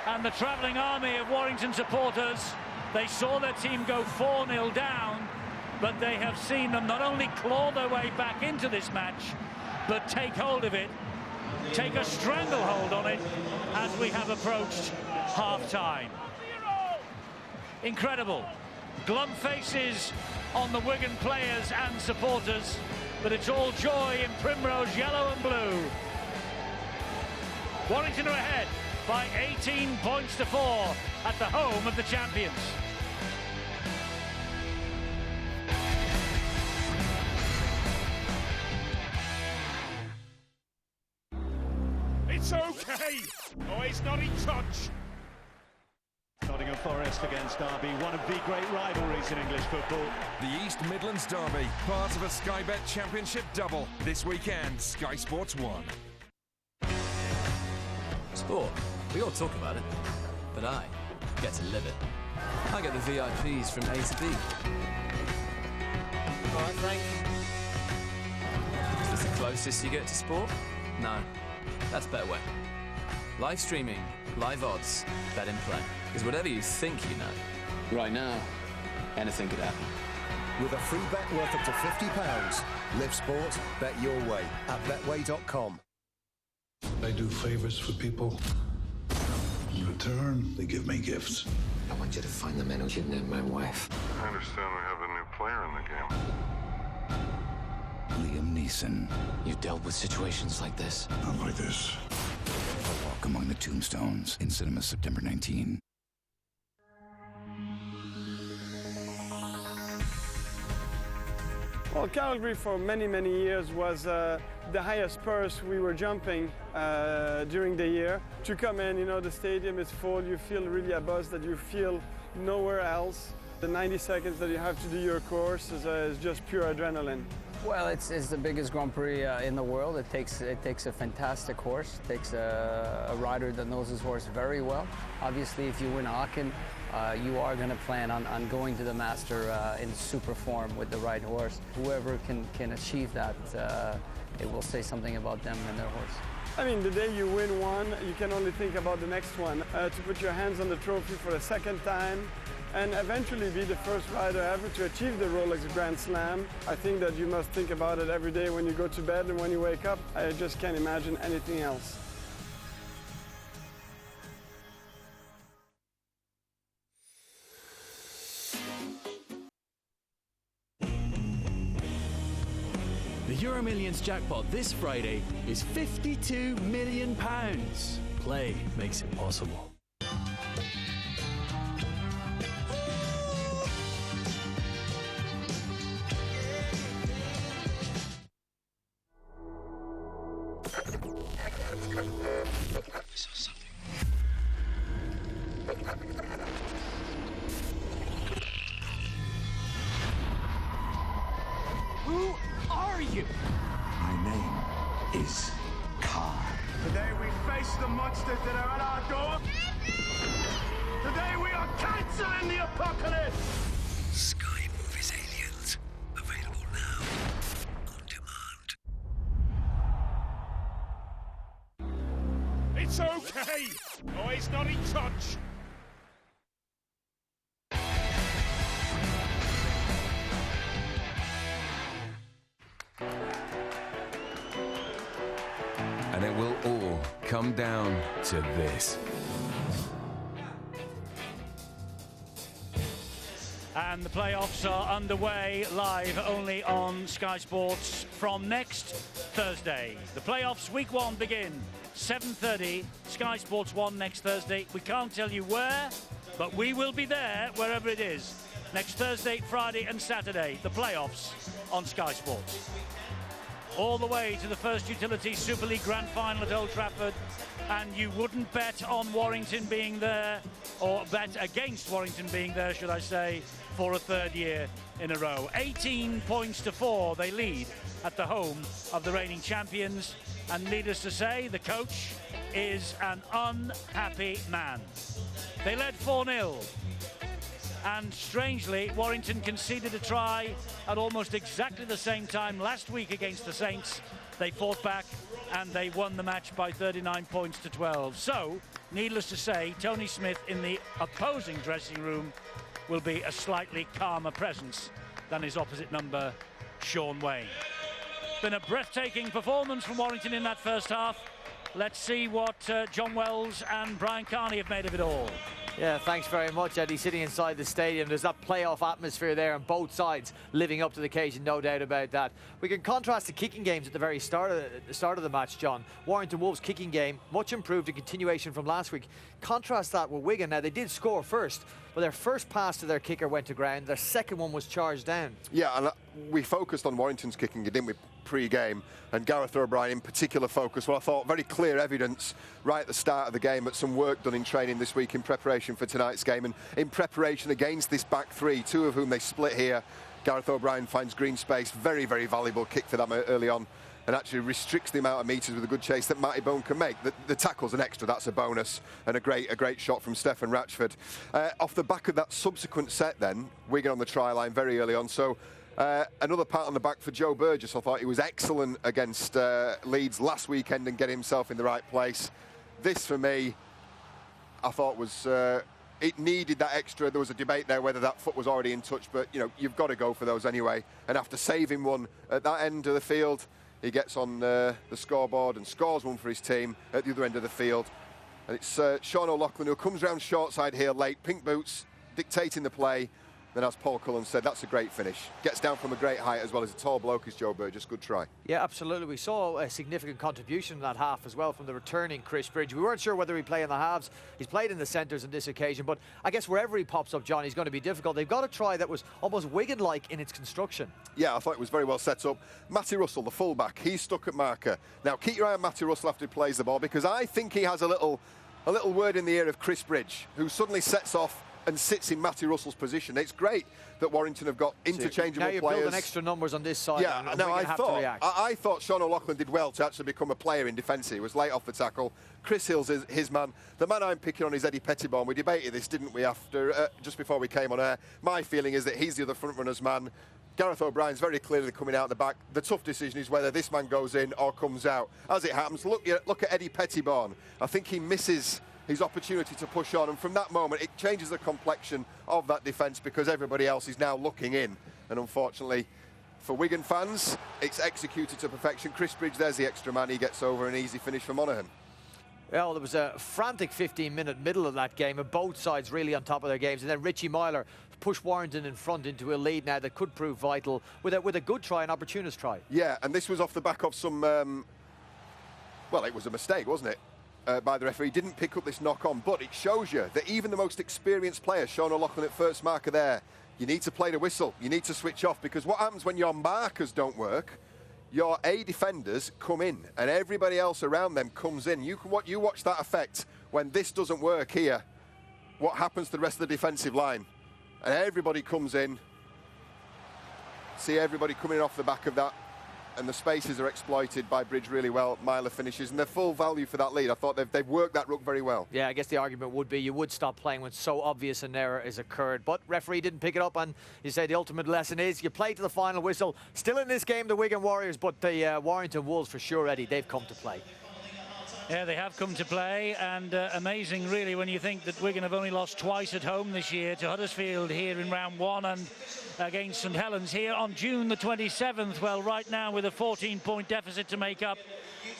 And the travelling army of Warrington supporters, they saw their team go 4-0 down, but they have seen them not only claw their way back into this match, but take hold of it, take a stranglehold on it as we have approached half-time. Incredible. Glum faces on the Wigan players and supporters, but it's all joy in Primrose yellow and blue. Warrington are ahead by 18 points to 4 at the home of the champions. Oh, he's not in touch. Nottingham Forest against Derby, one of the great rivalries in English football. The East Midlands Derby, part of a Sky Bet Championship double. This weekend, Sky Sports 1. Sport, we all talk about it, but I get to live it. I get the VIPs from A to B. All right, Frank. Is this the closest you get to sport? No, that's Betway. Live streaming, live odds, bet in play. Because whatever you think you know, right now, anything could happen. With a free bet worth up to £50, live sport, bet your way at betway.com. I do favors for people. In return, they give me gifts. I want you to find the man who kidnapped my wife. I understand we have a new player in the game. Liam Neeson. You dealt with situations like this? Not like this. A Walk Among the Tombstones in cinemas September 19. Well, Calgary for many, many years was the highest purse we were jumping during the year. To come in, you know, the stadium is full, you feel really a buzz that you feel nowhere else. The 90 seconds that you have to do your course is just pure adrenaline. Well, it's the biggest Grand Prix in the world. It takes a fantastic horse. It takes a rider that knows his horse very well. Obviously, if you win Aachen, you are going to plan on going to the Master in super form with the right horse. Whoever can achieve that, it will say something about them and their horse. I mean, the day you win one, you can only think about the next one. To put your hands on the trophy for a second time and eventually be the first rider ever to achieve the Rolex Grand Slam, I think that you must think about it every day when you go to bed and when you wake up. I just can't imagine anything else. The Euro Millions jackpot this Friday is £52 million. Play makes it possible. Who are you? My name is Khan. Today we face the monsters that are at our door. Today we are canceling the apocalypse. Sky Movies Aliens. Available now. On demand. It's okay. Oh, he's not in touch. And it will all come down to this. And the playoffs are underway live only on Sky Sports from next Thursday. The playoffs week 1 begin 7:30, Sky Sports 1 next Thursday. We can't tell you where, but we will be there wherever it is. Next Thursday, Friday and Saturday, the playoffs on Sky Sports. All the way to the first Utility Super League Grand Final at Old Trafford, and you wouldn't bet on Warrington being there, or bet against Warrington being there, should I say, for a third year in a row. 18 points to 4 they lead at the home of the reigning champions, and needless to say, the coach is an unhappy man. They led 4-0. And strangely, Warrington conceded a try at almost exactly the same time last week against the Saints. They fought back and they won the match by 39 points to 12. So, needless to say, Tony Smith in the opposing dressing room will be a slightly calmer presence than his opposite number, Sean Wayne. Been a breathtaking performance from Warrington in that first half. Let's see what John Wells and Brian Carney have made of it all. Yeah, thanks very much, Eddie. Sitting inside the stadium, there's that playoff atmosphere there on both sides, living up to the occasion, no doubt about that. We can contrast the kicking games at the very start of the match, John. Warrington Wolves' kicking game, much improved in continuation from last week. Contrast that with Wigan. Now, they did score first, but their first pass to their kicker went to ground. Their second one was charged down. Yeah, and we focused on Warrington's kicking, didn't we? pre-game, and Gareth O'Brien in particular focused. Well, I thought very clear evidence right at the start of the game, but some work done in training this week in preparation for tonight's game and in preparation against this back three, two of whom they split here. Gareth O'Brien finds green space, very, very valuable kick for them early on, and actually restricts the amount of metres with a good chase that Matty Bone can make. The tackle's an extra, that's a bonus, and a great shot from Stefan Ratchford. Off the back of that subsequent set then, Wigan on the try line very early on, so another pat on the back for Joe Burgess. I thought he was excellent against Leeds last weekend and getting himself in the right place. This, for me, I thought was... it needed that extra. There was a debate there whether that foot was already in touch, but, you know, you've got to go for those anyway. And after saving one at that end of the field, he gets on the scoreboard and scores one for his team at the other end of the field. And it's Sean O'Loughlin who comes round short side here late, pink boots, dictating the play. Then, as Paul Cullen said, that's a great finish. Gets down from a great height as well as a tall bloke as Joe Burgess. Good try. Yeah, absolutely. We saw a significant contribution in that half as well from the returning Chris Bridge. We weren't sure whether he'd play in the halves. He's played in the centres on this occasion, but I guess wherever he pops up, John, he's going to be difficult. They've got a try that was almost Wigan-like in its construction. Yeah, I thought it was very well set up. Matty Russell, the fullback, he's stuck at marker. Now, keep your eye on Matty Russell after he plays the ball, because I think he has a little word in the ear of Chris Bridge, who suddenly sets off and sits in Matty Russell's position. It's great that Warrington have got interchangeable players. Now you're building extra numbers on this side. Yeah, no, I thought Sean O'Loughlin did well to actually become a player in defence. He was late off the tackle. Chris Hill's his man. The man I'm picking on is Eddie Pettibone. We debated this, didn't we, after just before we came on air. My feeling is that he's the other front-runner's man. Gareth O'Brien's very clearly coming out the back. The tough decision is whether this man goes in or comes out. As it happens, look at Eddie Pettibone. I think he misses his opportunity to push on, and from that moment it changes the complexion of that defence because everybody else is now looking in, and unfortunately for Wigan fans it's executed to perfection. Chris Bridge, there's the extra man, he gets over, an easy finish for Monaghan. Well, there was a frantic 15-minute middle of that game, and both sides really on top of their games, and then Richie Myler pushed Warrington in front into a lead now that could prove vital with a good try, an opportunist try. Yeah, and this was off the back of some well, it was a mistake, wasn't it, by the referee. Didn't pick up this knock-on, but it shows you that even the most experienced player, Sean O'Loughlin at first marker there, you need to play the whistle, you need to switch off, because what happens when your markers don't work, your A defenders come in and everybody else around them comes in. You watch that effect when this doesn't work here, what happens to the rest of the defensive line, and everybody comes in. See everybody coming off the back of that, and the spaces are exploited by Bridge really well. Myler finishes, and they're full value for that lead. I thought they've worked that ruck very well. Yeah, I guess the argument would be you would stop playing when so obvious an error has occurred, but referee didn't pick it up, and you say the ultimate lesson is you play to the final whistle. Still in this game, the Wigan Warriors, but the Warrington Wolves for sure, Eddie, they've come to play. Yeah, they have come to play, and amazing really when you think that Wigan have only lost twice at home this year, to Huddersfield here in round one and against St Helens here on June the 27th. Well, right now with a 14-point deficit to make up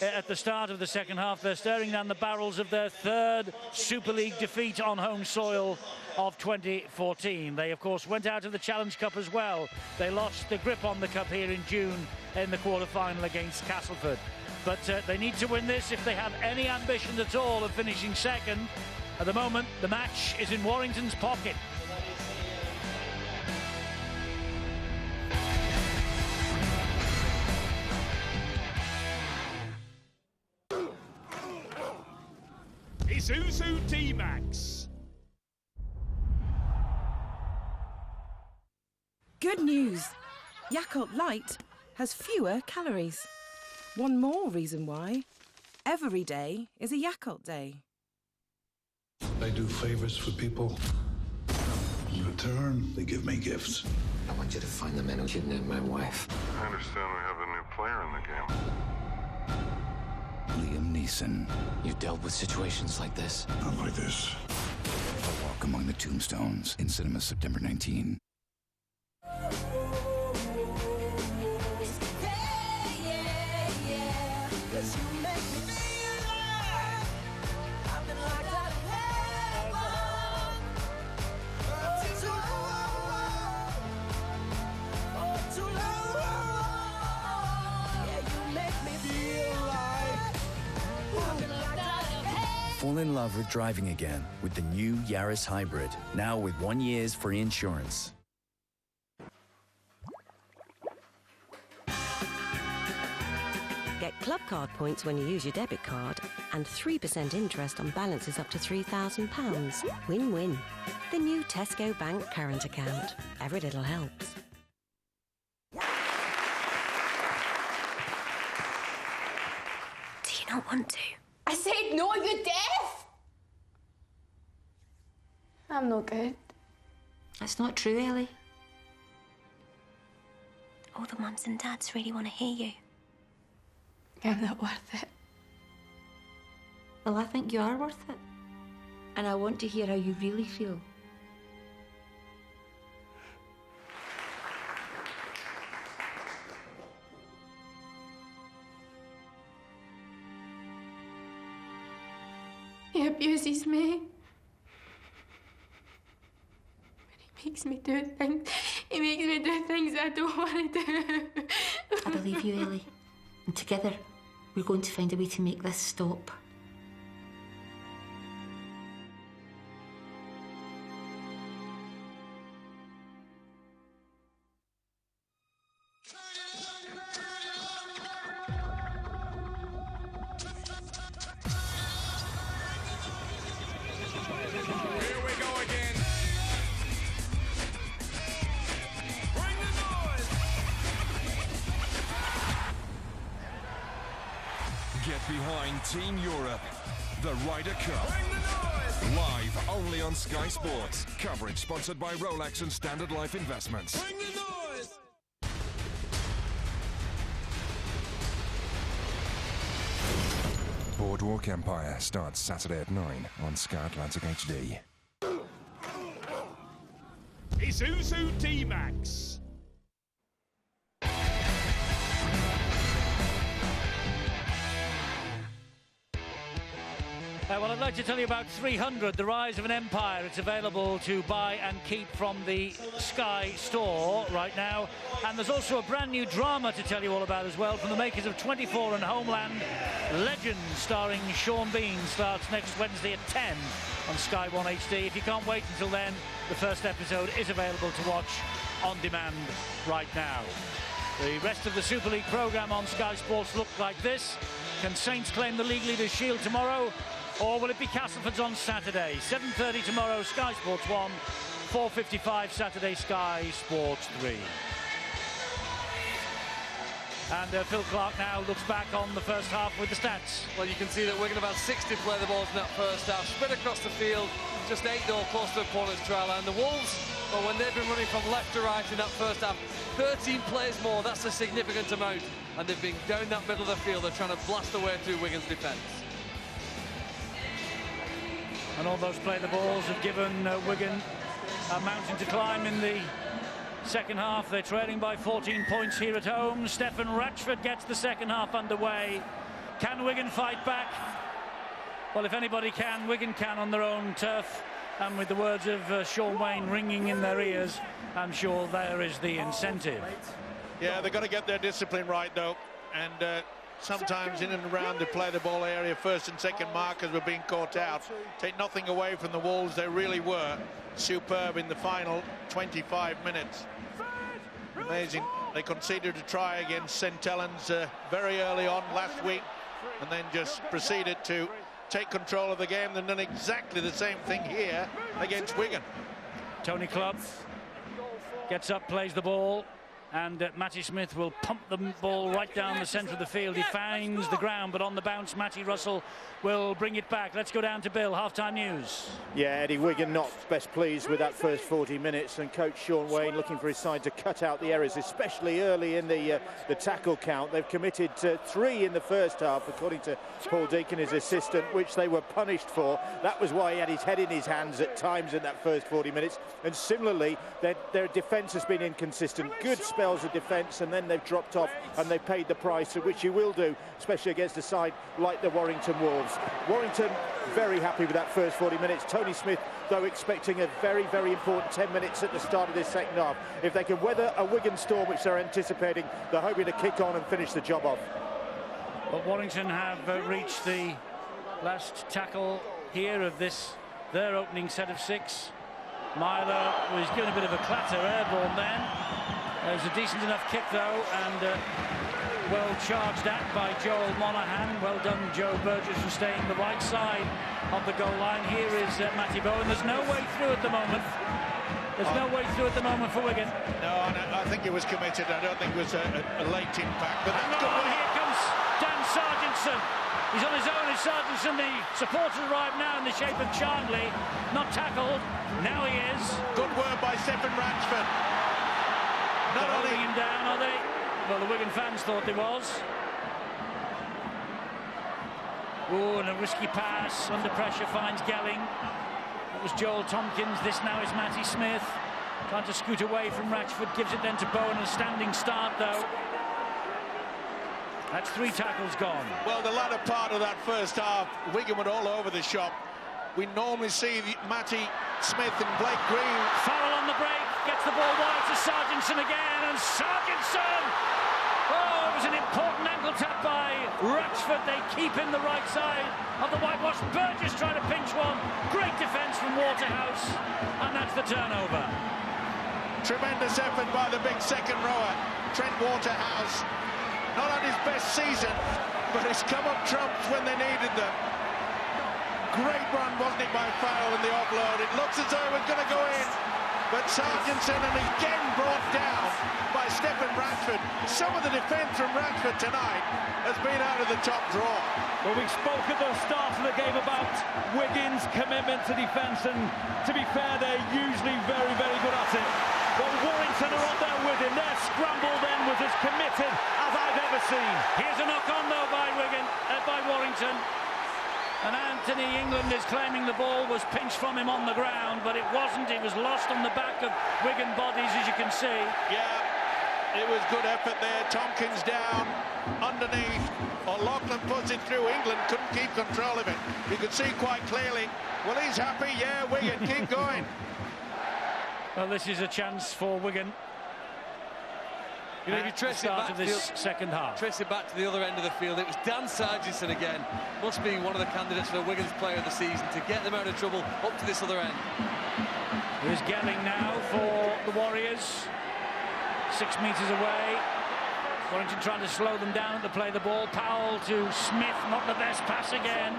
at the start of the second half, they're staring down the barrels of their third Super League defeat on home soil of 2014. They, of course, went out of the Challenge Cup as well. They lost the grip on the cup here in June in the quarter-final against Castleford. But they need to win this if they have any ambition at all of finishing second. At the moment, the match is in Warrington's pocket. Isuzu D-Max. Good news. Yakult Light has fewer calories. One more reason why every day is a Yakult day. I do favors for people. In return, they give me gifts. I want you to find the men who kidnapped my wife. I understand we have a new player in the game. Liam Neeson. You dealt with situations like this? Not like this. A Walk Among the Tombstones in cinemas September 19. Fall in love with driving again with the new Yaris Hybrid, now with 1 year's free insurance. Get club card points when you use your debit card and 3% interest on balances up to £3,000. Win-win. The new Tesco Bank current account. Every little helps. Do you not want to? I said no, you're deaf! I'm no good. That's not true, Ellie. All the mums and dads really want to hear you. I'm not worth it. Well, I think you are worth it. And I want to hear how you really feel. He abuses me. He makes me do things. He makes me do things I don't want to do. I believe you, Ellie. And together, we're going to find a way to make this stop. Get behind Team Europe, the Ryder Cup. Live only on Sky Sports. Coverage sponsored by Rolex and Standard Life Investments. Boardwalk Empire starts Saturday at 9 on Sky Atlantic HD. Isuzu D-Max. Well, I'd like to tell you about 300, The Rise of an Empire. It's available to buy and keep from the Sky store right now. And there's also a brand new drama to tell you all about as well from the makers of 24 and Homeland. Legend, starring Sean Bean, starts next Wednesday at 10 on Sky One HD. If you can't wait until then, the first episode is available to watch on demand right now. The rest of the Super League programme on Sky Sports look like this. Can Saints claim the League Leaders' Shield tomorrow? Or will it be Castlefords on Saturday? 7:30 tomorrow, Sky Sports 1. 4:55 Saturday, Sky Sports 3. And Phil Clark now looks back on the first half with the stats. Well, you can see that Wigan have had 60 play the balls in that first half, spread across the field, just 8 goals close to the opponent's try line. The Wolves, well, when they've been running from left to right in that first half, 13 plays more, that's a significant amount. And they've been down that middle of the field, they're trying to blast away through Wigan's defence. And all those play the balls have given Wigan a mountain to climb in the second half. They're trailing by 14 points here at home. Stephen Ratchford gets the second half underway. Can Wigan fight back? Well, if anybody can, Wigan can on their own turf. And with the words of Sean Wayne ringing in their ears, I'm sure there is the incentive. Yeah, they've got to get their discipline right, though. And sometimes in and around the play the ball area, first and second markers were being caught out. Take nothing away from the Wolves, they really were superb in the final 25 minutes. Amazing. They conceded a try against St Helens very early on last week, and then just proceeded to take control of the game. They've done exactly the same thing here against Wigan. Tony Clubb gets up, plays the ball, and Matty Smith will pump the ball right down the centre of the field. He finds the ground, but on the bounce, Matty Russell will bring it back. Let's go down to Bill, half-time news. Yeah, Eddie, Wigan not best pleased with that first 40 minutes, and coach Sean Wayne looking for his side to cut out the errors, especially early in the tackle count. They've committed 3 in the first half, according to Paul Deacon, his assistant, which they were punished for. That was why he had his head in his hands at times in that first 40 minutes. And similarly, their defence has been inconsistent. Good spells of defence, and then they've dropped off, and they've paid the price, which you will do, especially against a side like the Warrington Wolves. Warrington very happy with that first 40 minutes. Tony Smith, though, expecting a very, very important 10 minutes at the start of this second half. If they can weather a Wigan storm, which they're anticipating, they're hoping to kick on and finish the job off. But Warrington have reached the last tackle here of their opening set of 6. Myler was given a bit of a clatter, airborne then. It was a decent enough kick, though, and well charged at by Joel Monaghan. Well done, Joe Burgess, for staying the right side of the goal line. Here is Matty Bowen. There's no way through at the moment. There's no way through at the moment for Wigan. No, I think it was committed. I don't think it was a late impact. But here comes Dan Sargentson. He's on his own as Sargentson. The supporters arrive now in the shape of Charnley. Not tackled. Now he is. Good work by Stephen Ratchford. Not holding him down, are they? Well, the Wigan fans thought they was. Oh, and a risky pass. Under pressure finds Gelling. That was Joel Tompkins. This now is Matty Smith. Trying to scoot away from Ratchford. Gives it then to Bowen. A standing start, though. That's 3 tackles gone. Well, the latter part of that first half, Wigan were all over the shop. We normally see Matty Smith and Blake Green. Farrell on the break, gets the ball wide to Sargentson again, and Sargentson! Oh, it was an important ankle tap by Ratchford. They keep in the right side of the whitewash. Burgess trying to pinch one. Great defence from Waterhouse, and that's the turnover. Tremendous effort by the big second rower, Trent Waterhouse. Not on his best season, but he's come up trumps when they needed them. Great run, wasn't it, by Farrell in the offload? It looks as though it was going to go in, but Sargentson, and again brought down by Stephen Ratchford. Some of the defence from Ratchford tonight has been out of the top draw. Well, we spoke at the start of the game about Wigan's commitment to defence, and to be fair, they're usually very, very good at it. Well, Warrington are on there with him. Their scramble then was as committed as I've ever seen. Here's a knock on, though, by Warrington. And Anthony England is claiming the ball was pinched from him on the ground, but it wasn't. It was lost on the back of Wigan bodies, as you can see. Yeah, it was good effort there. Tompkins down underneath. O'Loughlin puts it through. England couldn't keep control of it. You could see quite clearly. Well, he's happy. Yeah, Wigan, keep going. Well, this is a chance for Wigan. You know, if you trace it back to this second half. Trace it back to the other end of the field. It was Dan Sargentson again. Must be one of the candidates for Wigan's player of the season to get them out of trouble up to this other end. Here's Gelling now for the Warriors. 6 meters away. Warrington trying to slow them down to play the ball. Powell to Smith, not the best pass again.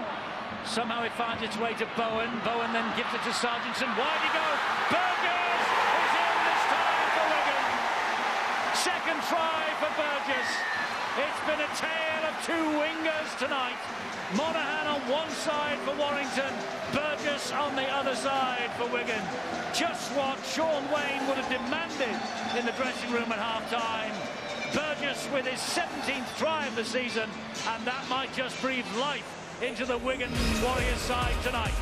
Somehow it finds its way to Bowen. Bowen then gives it to Sargentson. Wide he goes. Burgess is in this time for Wigan. Second try for Burgess. It's been a tale of 2 wingers tonight. Monaghan on one side for Warrington, Burgess on the other side for Wigan. Just what Shaun Wane would have demanded in the dressing room at half-time. Burgess with his 17th try of the season, and that might just breathe life into the Wigan Warriors side tonight.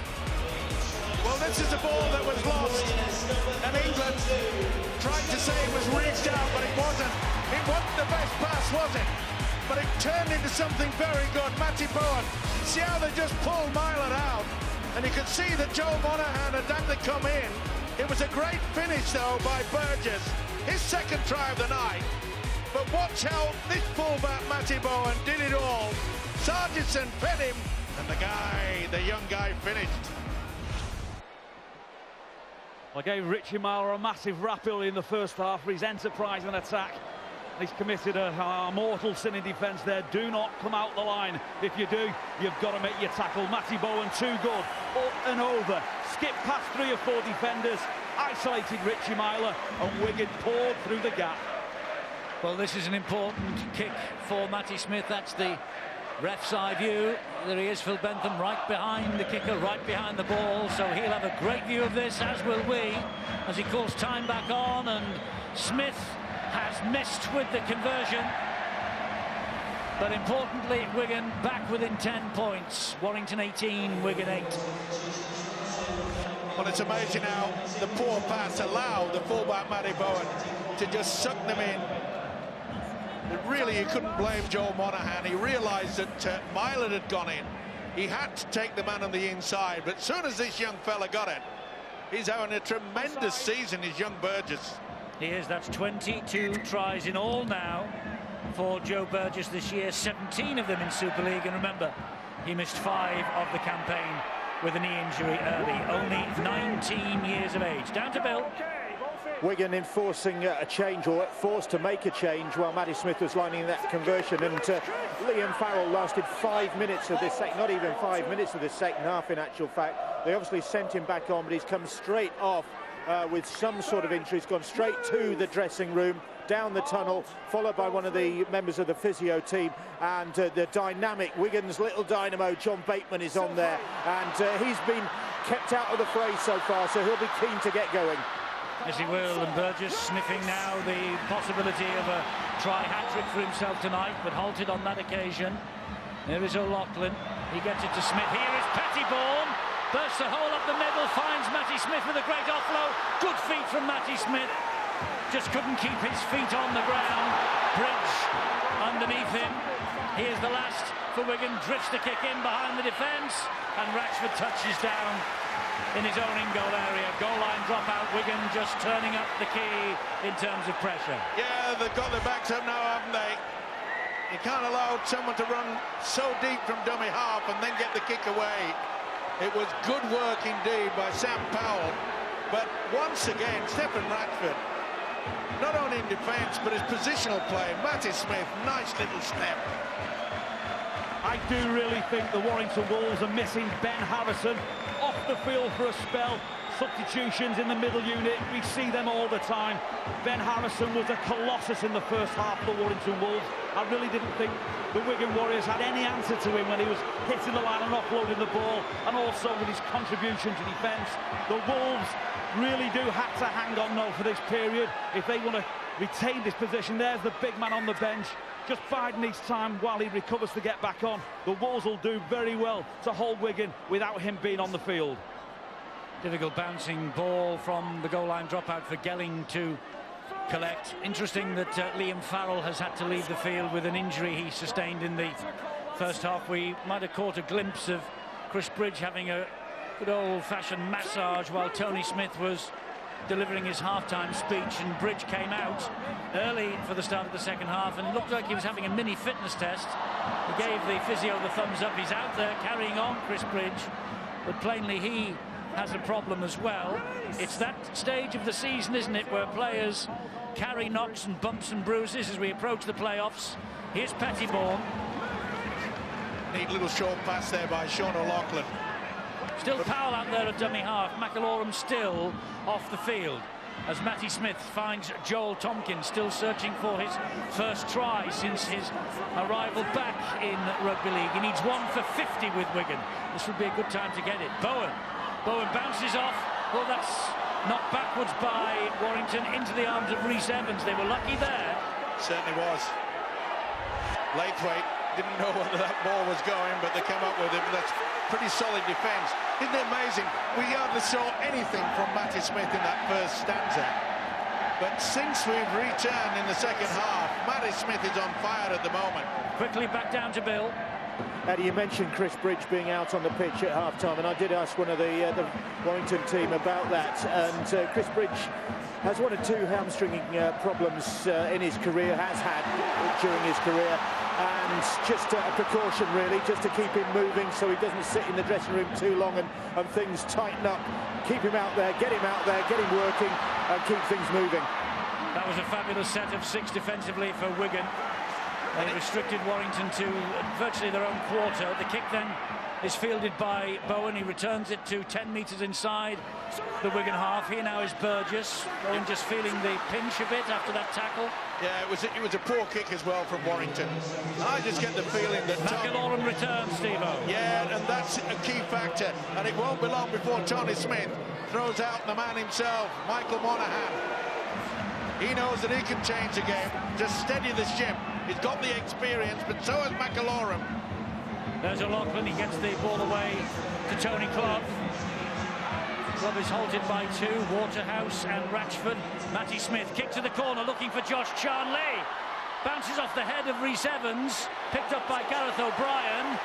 Well, this is a ball that was lost, and England tried to say it was reached out, but it wasn't. It wasn't the best pass, was it? But it turned into something very good. Matty Bowen, see how they just pulled Myler out, and you could see that Joel Monaghan had done to come in. It was a great finish, though, by Burgess, his second try of the night. But watch how this fullback, Matty Bowen, did it all. Sargentson fed him, and the young guy, finished. I gave Richie Myler a massive rap early in the first half for his enterprising attack. He's committed a mortal sin in defence there. Do not come out the line. If you do, you've got to make your tackle. Matty Bowen, too good. Up and over. Skipped past 3 or 4 defenders. Isolated Richie Myler, and Wigan poured through the gap. Well, this is an important kick for Matty Smith. That's the ref's eye view. There he is, Phil Bentham, right behind the kicker, right behind the ball. So he'll have a great view of this, as will we, as he calls time back on. And Smith has missed with the conversion. But importantly, Wigan back within 10 points. Warrington 18, Wigan 8. Well, it's amazing how the poor pass allowed the fullback Matty Bowen to just suck them in. Really, you couldn't blame Joel Monaghan. He realised that Myler had gone in. He had to take the man on the inside, but as soon as this young fella got it, he's having a tremendous season, his young Burgess. He is. That's 22 tries in all now for Joe Burgess this year, 17 of them in Super League. And remember, he missed 5 of the campaign with a knee injury early, only 19 years of age. Down to Bill. Wigan enforcing a change, or forced to make a change, while Matty Smith was lining that conversion. And Liam Farrell lasted 5 minutes of this second, not even 5 minutes of the second half in actual fact. They obviously sent him back on, but he's come straight off with some sort of injury. He's gone straight to the dressing room, down the tunnel, followed by one of the members of the physio team, and the dynamic Wigan's little dynamo John Bateman is on there, and he's been kept out of the fray so far, so he'll be keen to get going. Yes, he will, and Burgess sniffing now the possibility of a try hat-trick for himself tonight, but halted on that occasion. There is O'Loughlin. He gets it to Smith. Here is Pettybourne. Bursts the hole up the middle, finds Matty Smith with a great offload. Good feet from Matty Smith. Just couldn't keep his feet on the ground. Bridge underneath him. Here's the last for Wigan. Drifts the kick in behind the defence, and Ratchford touches down in his own in-goal area. Goal line dropout. Wigan just turning up the key in terms of pressure. Yeah, they've got their backs up now, haven't they? You can't allow someone to run so deep from dummy half and then get the kick away. It was good work indeed by Sam Powell. But once again, Stephen Ratchford, not only in defence, but his positional play. Matty Smith, nice little step. I do really think the Warrington Wolves are missing Ben Harrison off the field for a spell. Substitutions in the middle unit, we see them all the time. Ben Harrison was a colossus in the first half for the Warrington Wolves. I really didn't think the Wigan Warriors had any answer to him when he was hitting the line and offloading the ball, and also with his contribution to defence. The Wolves really do have to hang on now for this period if they want to retain this position. There's the big man on the bench, just biding his time while he recovers to get back on. The Wolves will do very well to hold Wigan without him being on the field. Difficult bouncing ball from the goal line dropout for Gelling to collect. Interesting that Liam Farrell has had to leave the field with an injury he sustained in the first half. We might have caught a glimpse of Chris Bridge having a good old-fashioned massage while Tony Smith was delivering his half-time speech, and Bridge came out early for the start of the second half and looked like he was having a mini fitness test. He gave the physio the thumbs up. He's out there carrying on, Chris Bridge, but plainly he has a problem as well. It's that stage of the season, isn't it, where players carry knocks and bumps and bruises as we approach the playoffs. Here's Pettybourne. Neat little short pass there by Sean O'Loughlin. Still Powell out there at dummy half. McIlorum still off the field as Matty Smith finds Joel Tompkins, still searching for his first try since his arrival back in Rugby League. He needs 1 for 50 with Wigan. This would be a good time to get it. Bowen bounces off. Well, that's knocked backwards by Warrington into the arms of Rhys Evans. They were lucky there. Certainly was. Laithwaite didn't know whether that ball was going, but they came up with it. But that's pretty solid defence. Isn't it amazing? We hardly saw anything from Matty Smith in that first stanza. But since we've returned in the second half, Matty Smith is on fire at the moment. Quickly back down to Bill. Eddie, you mentioned Chris Bridge being out on the pitch at half-time, and I did ask one of the Warrington team about that, and Chris Bridge has 1 or 2 hamstringing problems in his career, has had during his career, and just a precaution really, just to keep him moving so he doesn't sit in the dressing room too long and things tighten up. Keep him out there, get him working, and keep things moving. That was a fabulous set of 6 defensively for Wigan. They restricted Warrington to virtually their own quarter. The kick then is fielded by Bowen. He returns it to 10 metres inside the Wigan half. Here now is Burgess. Bowen just feeling the pinch a bit after that tackle. Yeah, it was a poor kick as well from Warrington. I just get the feeling that McIlorum returns, Steve-O. Yeah, and that's a key factor. And it won't be long before Tony Smith throws out the man himself, Michael Monaghan. He knows that he can change the game, just steady the ship. He's got the experience, but so has McIlorum. There's O'Loughlin. He gets the ball away to Tony Clough. Clough is halted by 2, Waterhouse and Ratchford. Matty Smith, kick to the corner, looking for Josh Charnley. Bounces off the head of Rhys Evans, picked up by Gareth O'Brien.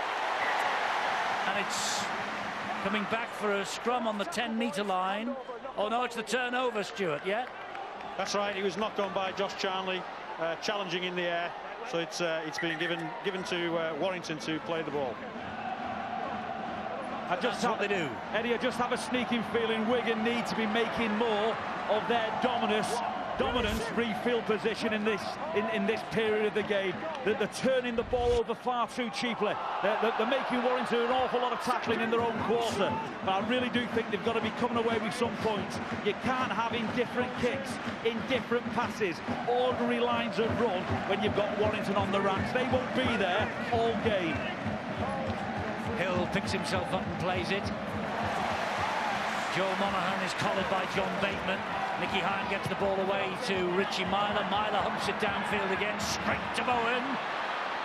And it's coming back for a scrum on the 10-metre line. Oh no, it's the turnover, Stuart, yeah? That's right, he was knocked on by Josh Charnley, challenging in the air. So it's been given to Warrington to play the ball. That's what they do. Eddie, I just have a sneaking feeling Wigan need to be making more of their dominant refield position in this period of the game. They're turning the ball over far too cheaply. They're making Warrington an awful lot of tackling in their own quarter. But I really do think they've got to be coming away with some points. You can't have indifferent kicks, indifferent passes, ordinary lines of run when you've got Warrington on the racks. They won't be there all game. Hill picks himself up and plays it. Joe Monaghan is collared by John Bateman. Nicky Hine gets the ball away to Richie Myler. Myler humps it downfield again, straight to Bowen.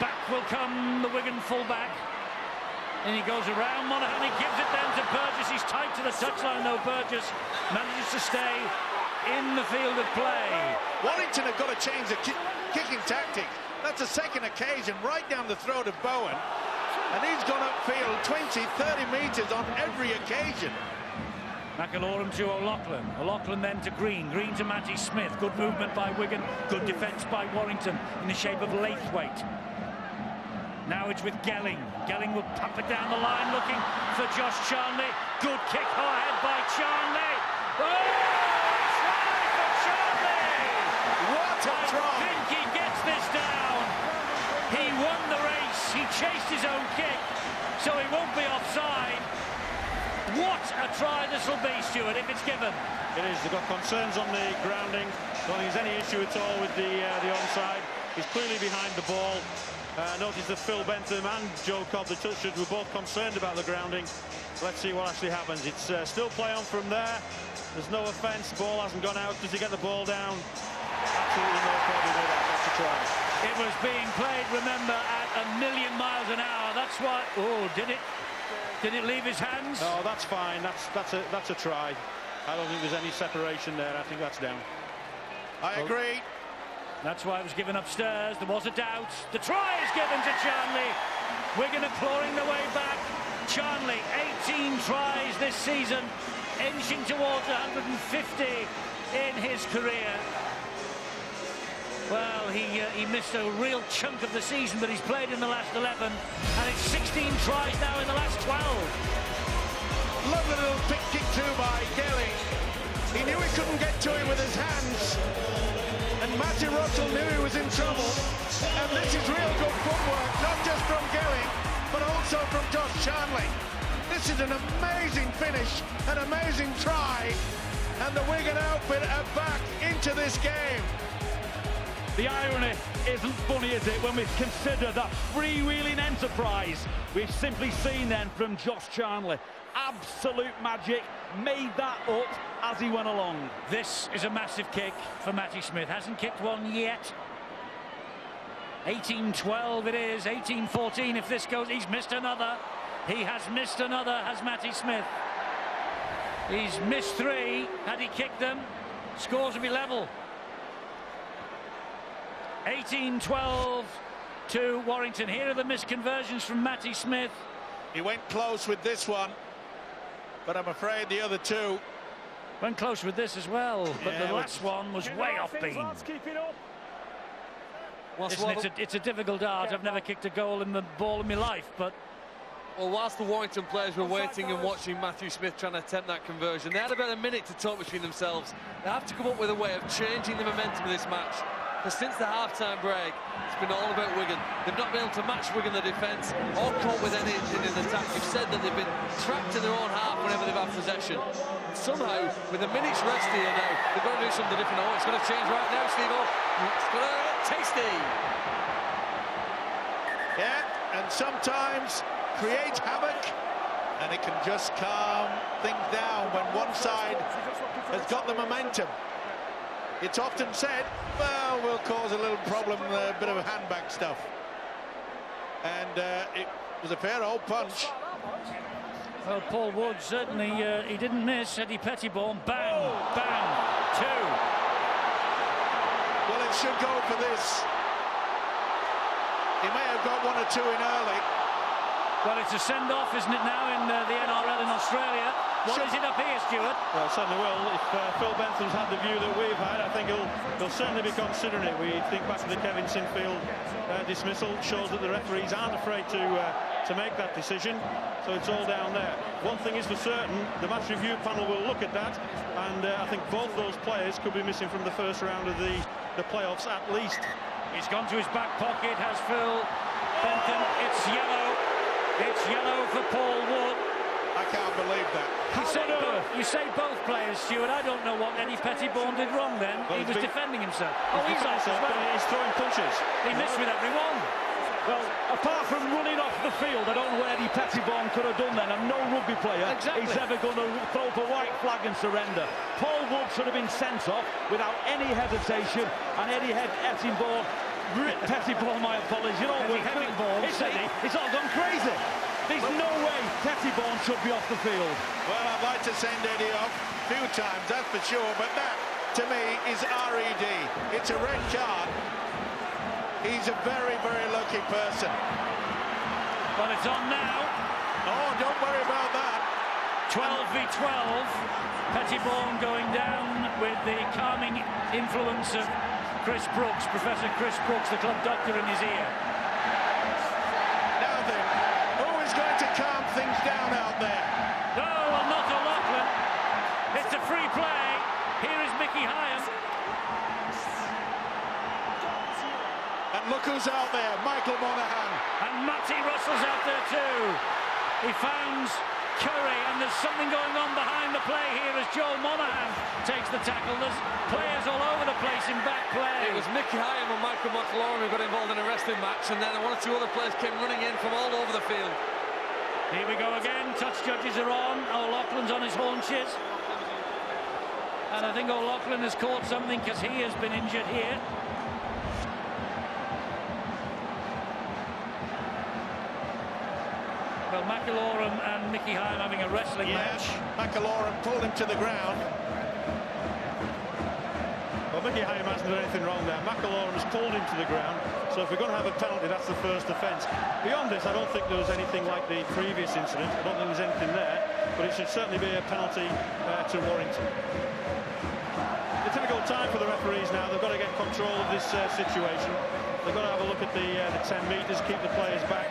Back will come the Wigan fullback. And he goes around Monaghan, he gives it then to Burgess. He's tight to the touchline though, Burgess manages to stay in the field of play. Warrington have got to change the kicking tactic. That's the second occasion right down the throat of Bowen. And he's gone upfield 20, 30 metres on every occasion. McAlorum to O'Loughlin. O'Loughlin then to Green. Green to Matty Smith. Good movement by Wigan. Good defence by Warrington in the shape of Laithwaite. Now it's with Gelling. Gelling will pump it down the line looking for Josh Charnley. Good kick ahead by Charnley. Oh! Try for Charnley! What a try! I think he gets this down. He won the race. He chased his own kick, so he won't be offside. What a try this will be, Stuart, if it's given. It is. They've got concerns on the grounding. Don't think there's any issue at all with the onside. He's clearly behind the ball. Notice that Phil Bentham and Joe Cobb, the touchers, were both concerned about the grounding. Let's see what actually happens. It's still play on from there. There's no offence. Ball hasn't gone out. Does he get the ball down? Absolutely no problem with that. That's a try. It was being played, remember, at 1,000,000 miles an hour. That's why. Oh, did it? Did it leave his hands? No, that's fine. That's a try. I don't think there's any separation there. I think that's down. I agree. That's why it was given upstairs. There was a doubt. The try is given to Charnley. Wigan are clawing their way back. Charnley, 18 tries this season, inching towards 150 in his career. Well, he missed a real chunk of the season, but he's played in the last 11, and it's 16 tries now in the last 12. Lovely little pick kick too by Gelling. He knew he couldn't get to him with his hands, and Matty Russell knew he was in trouble. And this is real good footwork, not just from Gelling, but also from Josh Charnley. This is an amazing finish, an amazing try, and the Wigan outfit are back into this game. The irony isn't funny, is it, when we consider that freewheeling enterprise we've simply seen then from Josh Charnley. Absolute magic, made that up as he went along. This is a massive kick for Matty Smith. Hasn't kicked one yet. 18-12 it is, 18-14 if this goes. He's missed another. He has missed another, has Matty Smith. He's missed three. Had he kicked them, scores would be level. 18-12 to Warrington. Here are the misconversions from Matty Smith. He went close with this one, but I'm afraid the other two went close with this as well, but the last one was way off beam. Listen, it's a difficult art. I've never kicked a goal in the ball in my life, but well, whilst the Warrington players were waiting and watching Matthew Smith trying to attempt that conversion, they had about a minute to talk between themselves. They have to come up with a way of changing the momentum of this match. But since the half-time break, it's been all about Wigan. They've not been able to match Wigan the defence or cope with anything in the attack. You've said that they've been trapped in their own half whenever they've had possession. And somehow, with a minute's rest here now, they've got to do something different. Oh, it's going to change right now, Steve-O. It's going to tasty. Yeah, and sometimes create havoc, and it can just calm things down when one side has got the momentum. It's often said, well, we'll cause a little problem, a bit of handbag stuff. And it was a fair old punch. Well, Paul Wood certainly, he didn't miss. Eddie Pettybourne, bang, bang, two. Well, it should go for this. He may have got one or two in early. Well, it's a send-off, isn't it, now in the NRL in Australia? What is it up here, Stuart? Well, certainly will. If Phil Bentham's had the view that we've had, I think he'll certainly be considering it. We think back to the Kevin Sinfield dismissal, shows that the referees aren't afraid to make that decision. So it's all down there. One thing is for certain, the match review panel will look at that, and I think both those players could be missing from the first round of the playoffs at least. He's gone to his back pocket, has Phil Bentham. It's yellow. It's yellow for Paul Wood. I can't believe that. You say both players, Stuart. I don't know what Eddie Pettiborn did wrong then. Well, he was defending himself. Oh, he's off as well. He's throwing punches. He missed with every one. Well, apart from running off the field, I don't know what Eddie Pettiborn could have done then, and no rugby player is ever going to throw up a white flag and surrender. Paul Wood should have been sent off without any hesitation, and Eddie Pettiborn, my apologies, you know, it's all gone crazy. There's no way Pettiborn should be off the field. Well, I'd like to send Eddie off a few times, that's for sure, but that, to me, is RED. It's a red card. He's a very, very lucky person. Well, it's on now. Oh, don't worry about that. 12 v 12. Pettiborn going down with the calming influence of Chris Brooks, Professor Chris Brooks, the club doctor in his ear. Now then, who is going to calm things down out there? No, well, not O'Loughlin. It's a free play. Here is Mickey Hyam. And look who's out there, Michael Monaghan. And Matty Russell's out there too. He found Curry, and there's something going on behind the play here as Joel Monaghan takes the tackle. There's players all over the place in back play. It was Mickey Hyam and Michael McLaurin who got involved in a wrestling match, and then one or two other players came running in from all over the field. Here we go again, touch judges are on. O'Loughlin's on his haunches. And I think O'Loughlin has caught something because he has been injured here. Well, McIlaurin and Mickey Hyam having a wrestling match. McIlaurin pulled him to the ground. Well, Mickey Hyam hasn't done anything wrong there. McIlaurin has pulled him to the ground. So if we're going to have a penalty, that's the first offence. Beyond this, I don't think there was anything like the previous incident. I don't think there's anything there. But it should certainly be a penalty to Warrington. The typical time for the referees now. They've got to get control of this situation. They've got to have a look at the 10 metres, keep the players back.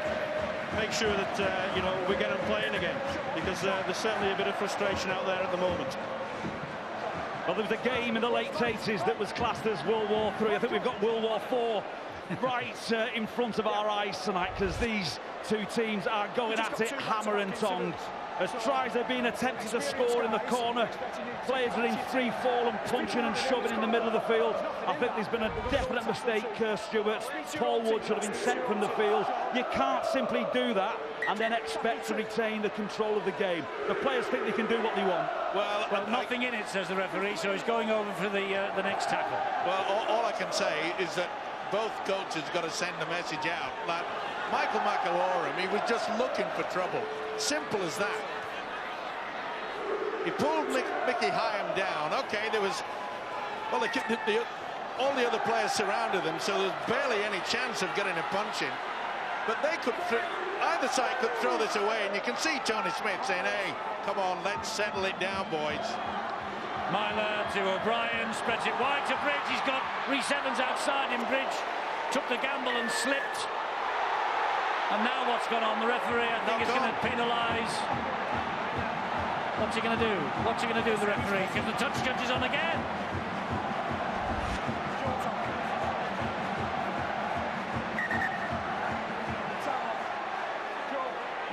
Make sure that, you know, we get them playing again, because there's certainly a bit of frustration out there at the moment. Well, there was a game in the late 80s that was classed as World War III. I think we've got World War IV right in front of our eyes tonight, because these two teams are going at it hammer and tongs. As tries are being attempted to score in the corner, players are in free fall and punching and shoving in the middle of the field. I think there's been a definite mistake, Stuart. Paul Wood should have been sent from the field. You can't simply do that and then expect to retain the control of the game. The players think they can do what they want. Well, nothing in it, says the referee, so he's going over for the next tackle. Well, all I can say is that both coaches got to send the message out. Like Michael McIlaurin, he was just looking for trouble. Simple as that. He pulled Mickey Hyam down. Okay, there was... Well, all the other players surrounded them, so there's barely any chance of getting a punch in. But they could... Either side could throw this away, and you can see Tony Smith saying, hey, come on, let's settle it down, boys. Myler to O'Brien, spreads it wide to Bridge. He's got Rhys Evans outside him. Bridge took the gamble and slipped. And now what's gone on? The referee, I think, is going to penalise. What's he going to do? What's he going to do, the referee? Because the touch judge is on again.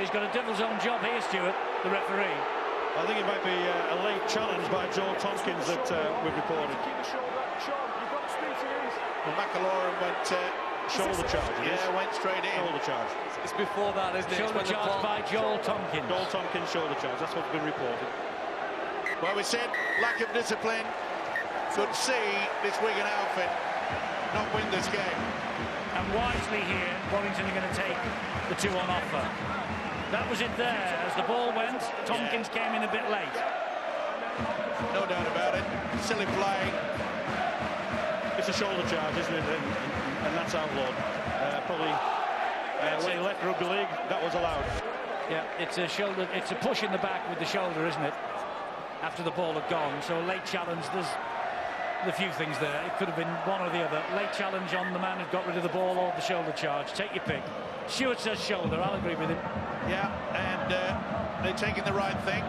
He's got a devil's own job here, Stuart, the referee. I think it might be a late challenge by Joel Tompkins that we've reported. Well, McIlaurin went... shoulder charge. Yeah, went straight in. Shoulder charge. It's before that, isn't it? Shoulder charge by Joel Tompkins. Joel Tompkins shoulder charge. That's what's been reported. Well, we said lack of discipline. Could see this Wigan outfit not win this game. And wisely here, Warrington are going to take the two on offer. That was it there. As the ball went, Tompkins came in a bit late. No doubt about it. Silly play. It's a shoulder charge, isn't it? And that's outlawed. Probably when he left rugby league, that was allowed. Yeah, it's a shoulder. It's a push in the back with the shoulder, isn't it? After the ball had gone, so a late challenge. There's a few things there. It could have been one or the other. Late challenge on the man who got rid of the ball, or the shoulder charge. Take your pick. Stewart says shoulder. I'll agree with him. Yeah, and they're taking the right thing.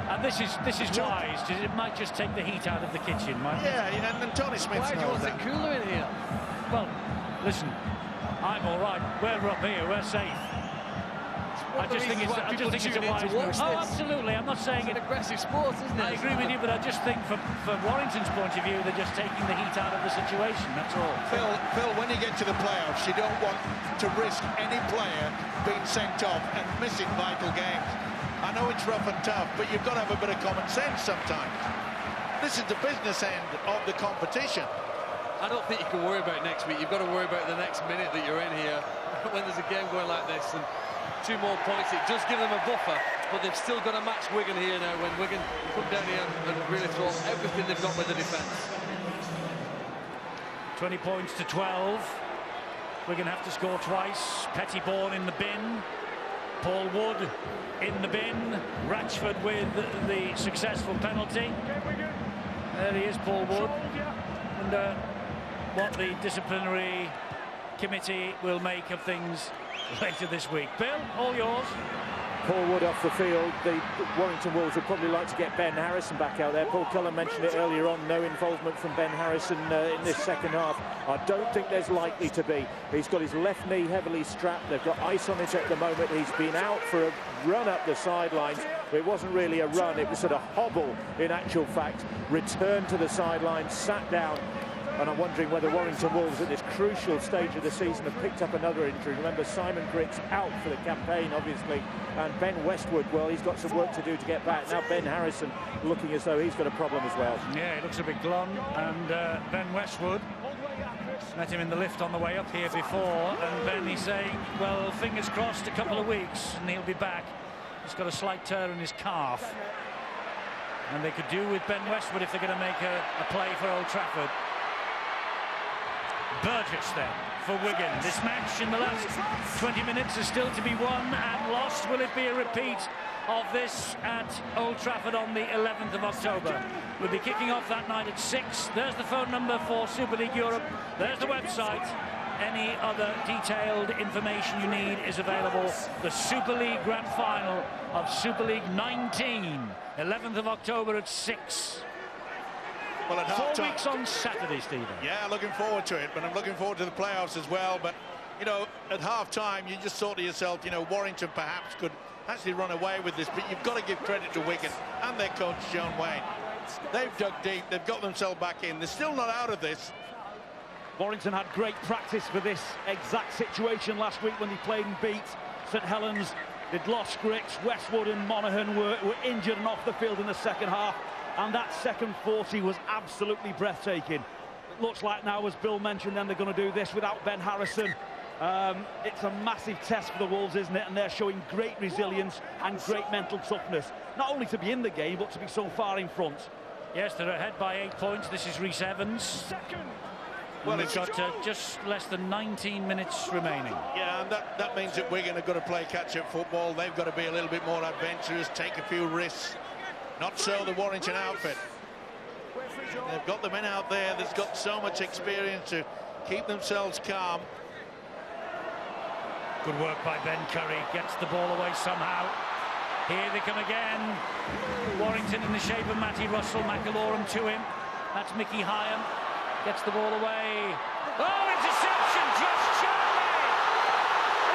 And this is wise. It might just take the heat out of the kitchen, might it? Yeah, and Tony Smith Why do you want it cooler in here? Well, listen, I'm all right. We're up here. We're safe. I just think it's a wise move. Oh, absolutely. I'm not saying it's an aggressive sport, isn't it? I agree with you, but I just think from Warrington's point of view, they're just taking the heat out of the situation. That's all. Phil, when you get to the playoffs, you don't want to risk any player being sent off and missing vital games. I know it's rough and tough, but you've got to have a bit of common sense sometimes. This is the business end of the competition. I don't think you can worry about next week. You've got to worry about the next minute that you're in here when there's a game going like this. And 2 more points, it does give them a buffer, but they've still got to match Wigan here now when Wigan come down here and really throw everything they've got with the defence. 20 points to 12. Wigan have to score twice. Pettybourne in the bin. Paul Wood in the bin. Ratchford with the successful penalty. There he is, Paul Wood. And what the disciplinary committee will make of things later this week. Bill, all yours. Paul Wood off the field. The Warrington Wolves would probably like to get Ben Harrison back out there. Paul Cullen mentioned it earlier on, no involvement from Ben Harrison in this second half. I don't think there's likely to be. He's got his left knee heavily strapped. They've got ice on it at the moment. He's been out for a run up the sidelines. It wasn't really a run, it was sort of hobble in actual fact. Returned to the sidelines, sat down. And I'm wondering whether Warrington Wolves at this crucial stage of the season have picked up another injury. Remember, Simon Crick's out for the campaign, obviously, and Ben Westwood, well, he's got some work to do to get back. Now Ben Harrison looking as though he's got a problem as well. Yeah, he looks a bit glum, and Ben Westwood, met him in the lift on the way up here before, and Ben, he's saying, well, fingers crossed, a couple of weeks, and he'll be back. He's got a slight tear in his calf. And they could do with Ben Westwood if they're going to make a play for Old Trafford. Burgess then for Wigan. This match in the last 20 minutes is still to be won and lost. Will it be a repeat of this at Old Trafford on the 11th of October? We'll be kicking off that night at 6. There's the phone number for Super League Europe. There's the website. Any other detailed information you need is available. The Super League Grand Final of Super League 19, 11th of October at 6. Well, at 4 weeks on Saturday, Stephen. Yeah, looking forward to it, but I'm looking forward to the playoffs as well. But, you know, at half-time, you just thought to yourself, you know, Warrington perhaps could actually run away with this, but you've got to give credit to Wigan and their coach, John Wayne. They've dug deep, they've got themselves back in. They're still not out of this. Warrington had great practice for this exact situation last week when they played and beat St Helens. They'd lost Griggs, Westwood and Monaghan were injured and off the field in the second half. And that second 40 was absolutely breathtaking. It looks like now, as Bill mentioned, then they're going to do this without Ben Harrison. It's a massive test for the Wolves, isn't it? And they're showing great resilience and great mental toughness. Not only to be in the game, but to be so far in front. Yes, they're ahead by 8 points. This is Rhys Evans. Well, we've got just less than 19 minutes remaining. Yeah, and that means that Wigan have got to play catch-up football. They've got to be a little bit more adventurous, take a few risks. Not so the Warrington outfit. They've got the men out there that's got so much experience to keep themselves calm. Good work by Ben Curry. Gets the ball away somehow. Here they come again. Warrington in the shape of Matty Russell. McIlorum to him. That's Mickey Hyam. Gets the ball away. Oh, interception! Just Charlie!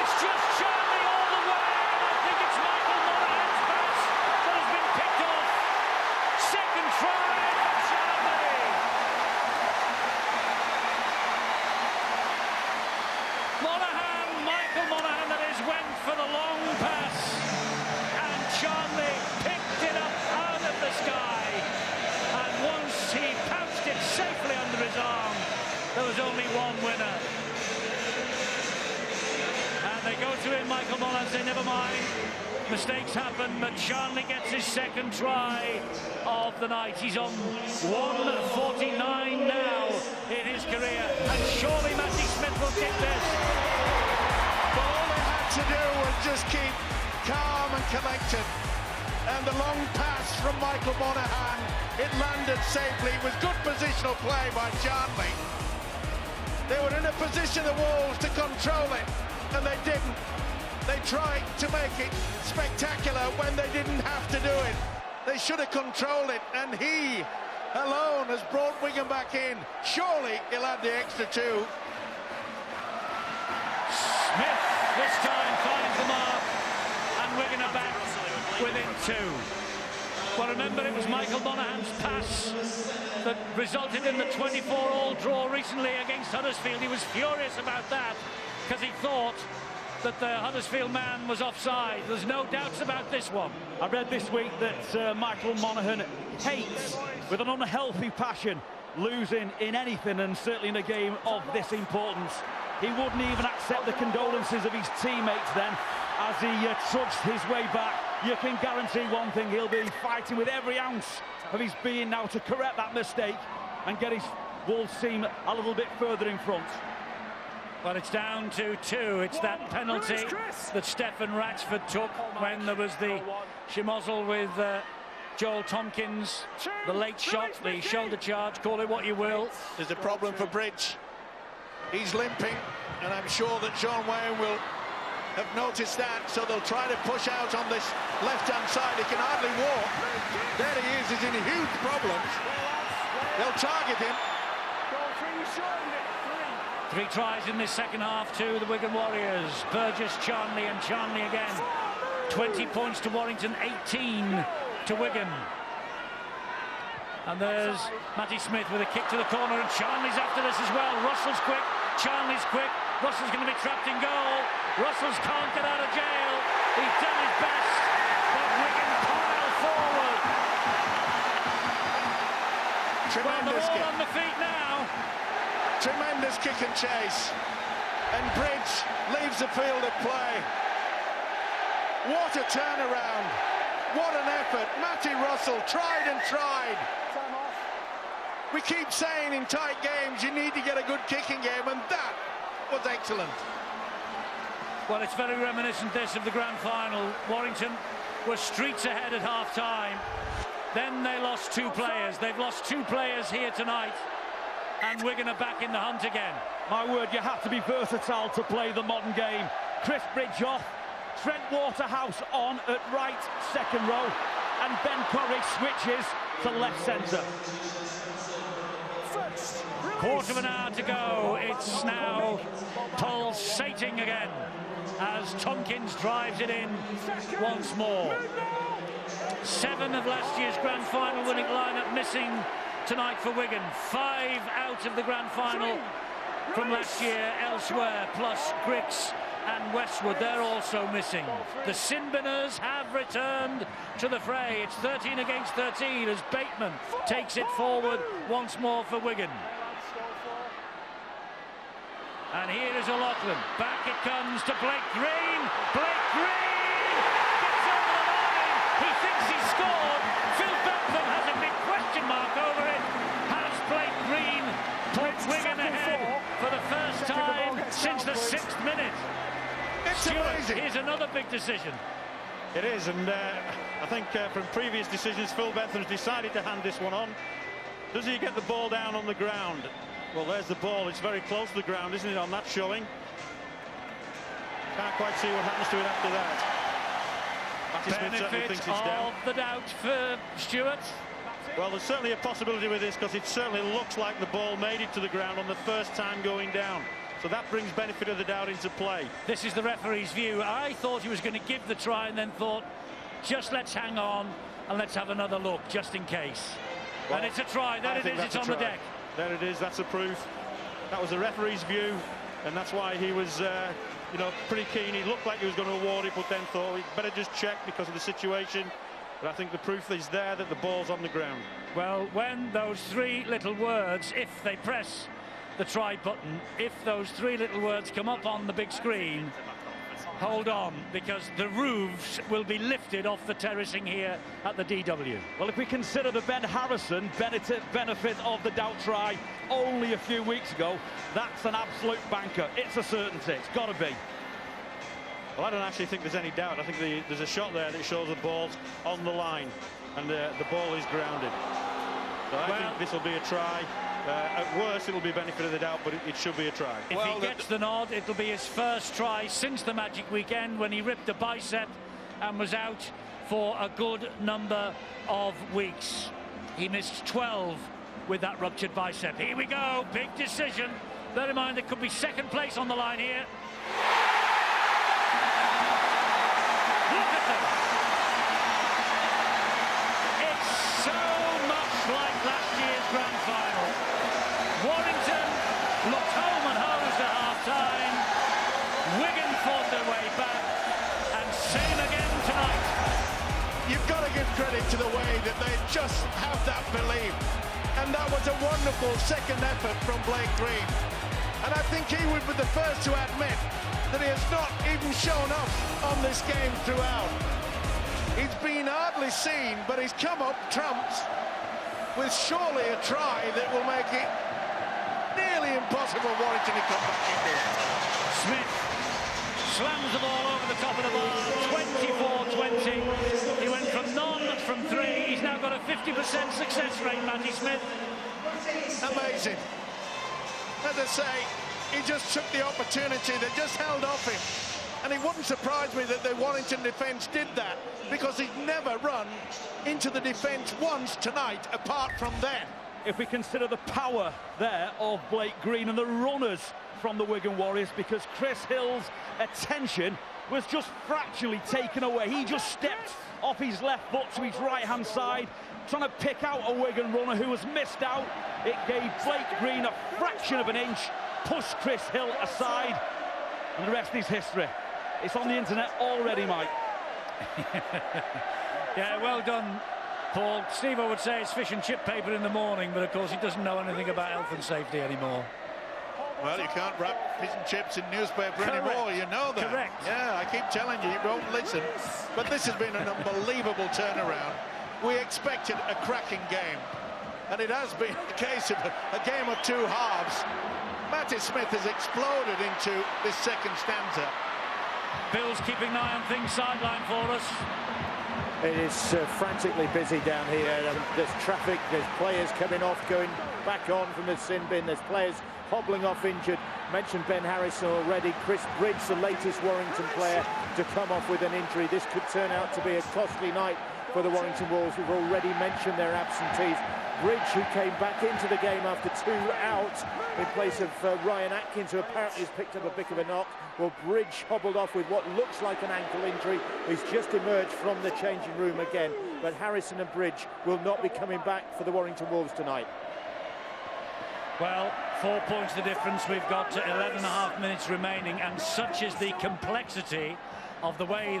It's just Charlie all the way. And I think it's Michael Monaghan's pass that has been picked off. Second try for Charlie. Monaghan, Michael Monaghan, that is, went for the long pass. And Charlie picked it up out of the sky. And once he pounced it safely under his arm, there was only one winner. And they go to him, Michael Monaghan, say, never mind. Mistakes happen, but Charlie gets his second try of the night. He's on 149 now in his career. And surely Matty Smith will get this. But all they had to do was just keep calm and collected. And the long pass from Michael Monaghan, it landed safely. It was good positional play by Charnley. They were in a position, the Wolves, to control it, and they didn't. They tried to make it spectacular when they didn't have to do it. They should have controlled it, and he alone has brought Wigan back in. Surely he'll add the extra two. Smith this time finds the mark, and Wigan are back within two. Well, remember, it was Michael Monaghan's pass that resulted in the 24-all draw recently against Huddersfield. He was furious about that because he thought that the Huddersfield man was offside. There's no doubts about this one. I read this week that Michael Monaghan hates, with an unhealthy passion, losing in anything, and certainly in a game of this importance. He wouldn't even accept the condolences of his teammates then as he trudged his way back. You can guarantee one thing, he'll be fighting with every ounce of his being now to correct that mistake and get his Wolves team a little bit further in front. Well, it's down to two. It's that penalty that Stefan Ratchford took when there was the schmozzle with Joel Tompkins, the late shot, the shoulder charge, call it what you will. There's a problem for Bridge. He's limping, and I'm sure that Sean Wayne will have noticed that, so they'll try to push out on this left-hand side. He can hardly walk. There he is, he's in huge problems. They'll target him. Three tries in this second half to the Wigan Warriors. Burgess, Charnley, and Charnley again. 20 points to Warrington, 18 to Wigan. And there's Matty Smith with a kick to the corner, and Charnley's after this as well. Russell's quick, Charnley's quick. Russell's going to be trapped in goal. Russell's can't get out of jail. He's done his best, but Wigan pile forward. Tremendous well, they're all kick. on the feet now. Tremendous kick and chase. And Bridge leaves the field of play. What a turnaround. What an effort. Matty Russell tried and tried. We keep saying in tight games you need to get a good kicking game, and that was excellent. Well, it's very reminiscent, this, of the grand final. Warrington were streets ahead at half-time. Then they lost two players. They've lost two players here tonight. And Wigan are back in the hunt again. My word, you have to be versatile to play the modern game. Chris Bridge off, Trent Waterhouse on at right second row, and Ben Curry switches to left centre. Quarter of an hour to go. It's now pulsating again as Tompkins drives it in once more. 7 of last year's grand final winning lineup missing tonight for Wigan. 5 out of the grand final from last year elsewhere, plus Griggs and Westwood, they're also missing. The Sinbiners have returned to the fray. It's 13 against 13 as Bateman takes it forward once more for Wigan. And here is O'Loughlin. Back it comes to Blake Green. Blake Green gets over the line. He thinks he's scored. Phil Bentham has a big question mark over it. Has Blake Green put Wigan ahead for the first time since the 6th minute? It's Stuart, amazing. here's another big decision. It is, and I think from previous decisions, Phil Bentham's decided to hand this one on. Does he get the ball down on the ground? Well, there's the ball. It's very close to the ground, isn't it, on that showing? Can't quite see what happens to it after that. Matty Smith certainly thinks it's down. Of the doubt for Stuart. Well, there's certainly a possibility with this, because it certainly looks like the ball made it to the ground on the first time going down. So that brings benefit of the doubt into play. This is the referee's view. I thought he was going to give the try and then thought, just let's hang on and let's have another look, just in case. Well, and it's a try. There it is. It's on the deck. There it is. That's a proof. That was the referee's view, and that's why he was, you know, pretty keen. He looked like he was going to award it, but then thought he'd better just check because of the situation. But I think the proof is there that the ball's on the ground. Well, when those 3 little words, if they press the try button, if those 3 little words come up on the big screen, hold on, because the roofs will be lifted off the terracing here at the DW. Well, if we consider the Ben Harrison benefit of the doubt try only a few weeks ago, that's an absolute banker. It's a certainty. It's got to be. Well, I don't actually think there's any doubt. I think there's a shot there that shows the ball's on the line and the ball is grounded. So I think this will be a try. At worst, it'll be benefit of the doubt, but it should be a try. If he gets the nod, it'll be his first try since the Magic weekend when he ripped a bicep and was out for a good number of weeks. He missed 12 with that ruptured bicep. Here we go, big decision. Bear in mind there could be second place on the line here. Look at them. It's so much like last year's grand final. Warrington looked home and hosed at half-time. Wigan fought their way back, and same again tonight. You've got to give credit to the way that they just have that belief. And that was a wonderful second effort from Blake Green. And I think he would be the first to admit that he has not even shown up on this game throughout. He's been hardly seen, but he's come up trumps with surely a try that will make it nearly impossible Warrington to come back into it. Smith slams the ball over the top of the bar, 24-20. He went from none from three. He's now got a 50% success rate, Matty Smith. Amazing. As I say, he just took the opportunity that just held off him. And it wouldn't surprise me that the Warrington defence did that, because he's never run into the defence once tonight, apart from then. If we consider the power there of Blake Green and the runners from the Wigan Warriors, because Chris Hill's attention was just fractionally taken away. He just stepped off his left foot to his right-hand side, trying to pick out a Wigan runner who was missed out. It gave Blake Green a fraction of an inch, pushed Chris Hill aside, and the rest is history. It's on the internet already, Mike. Yeah, well done, Paul. Steve, I would say it's fish and chip paper in the morning, but of course he doesn't know anything about health and safety anymore. Well, you can't wrap fish and chips in newspaper anymore, you know that. Correct. Yeah, I keep telling you, you won't listen. But this has been an unbelievable turnaround. We expected a cracking game, and it has been a case of a game of two halves. Matty Smith has exploded into this second stanza. Bill's keeping an eye on things sideline for us. It is frantically busy down here. There's traffic, there's players coming off, going back on from the sin bin. There's players hobbling off injured. Mentioned Ben Harrison already. Chris Bridge, the latest Warrington player to come off with an injury. This could turn out to be a costly night for the Warrington Wolves. We've already mentioned their absentees. Bridge, who came back into the game after 2 out in place of Ryan Atkins, who apparently has picked up a bit of a knock. Well, Bridge hobbled off with what looks like an ankle injury. He's just emerged from the changing room again. But Harrison and Bridge will not be coming back for the Warrington Wolves tonight. Well, 4 points the difference. We've got 11.5 minutes remaining, and such is the complexity of the way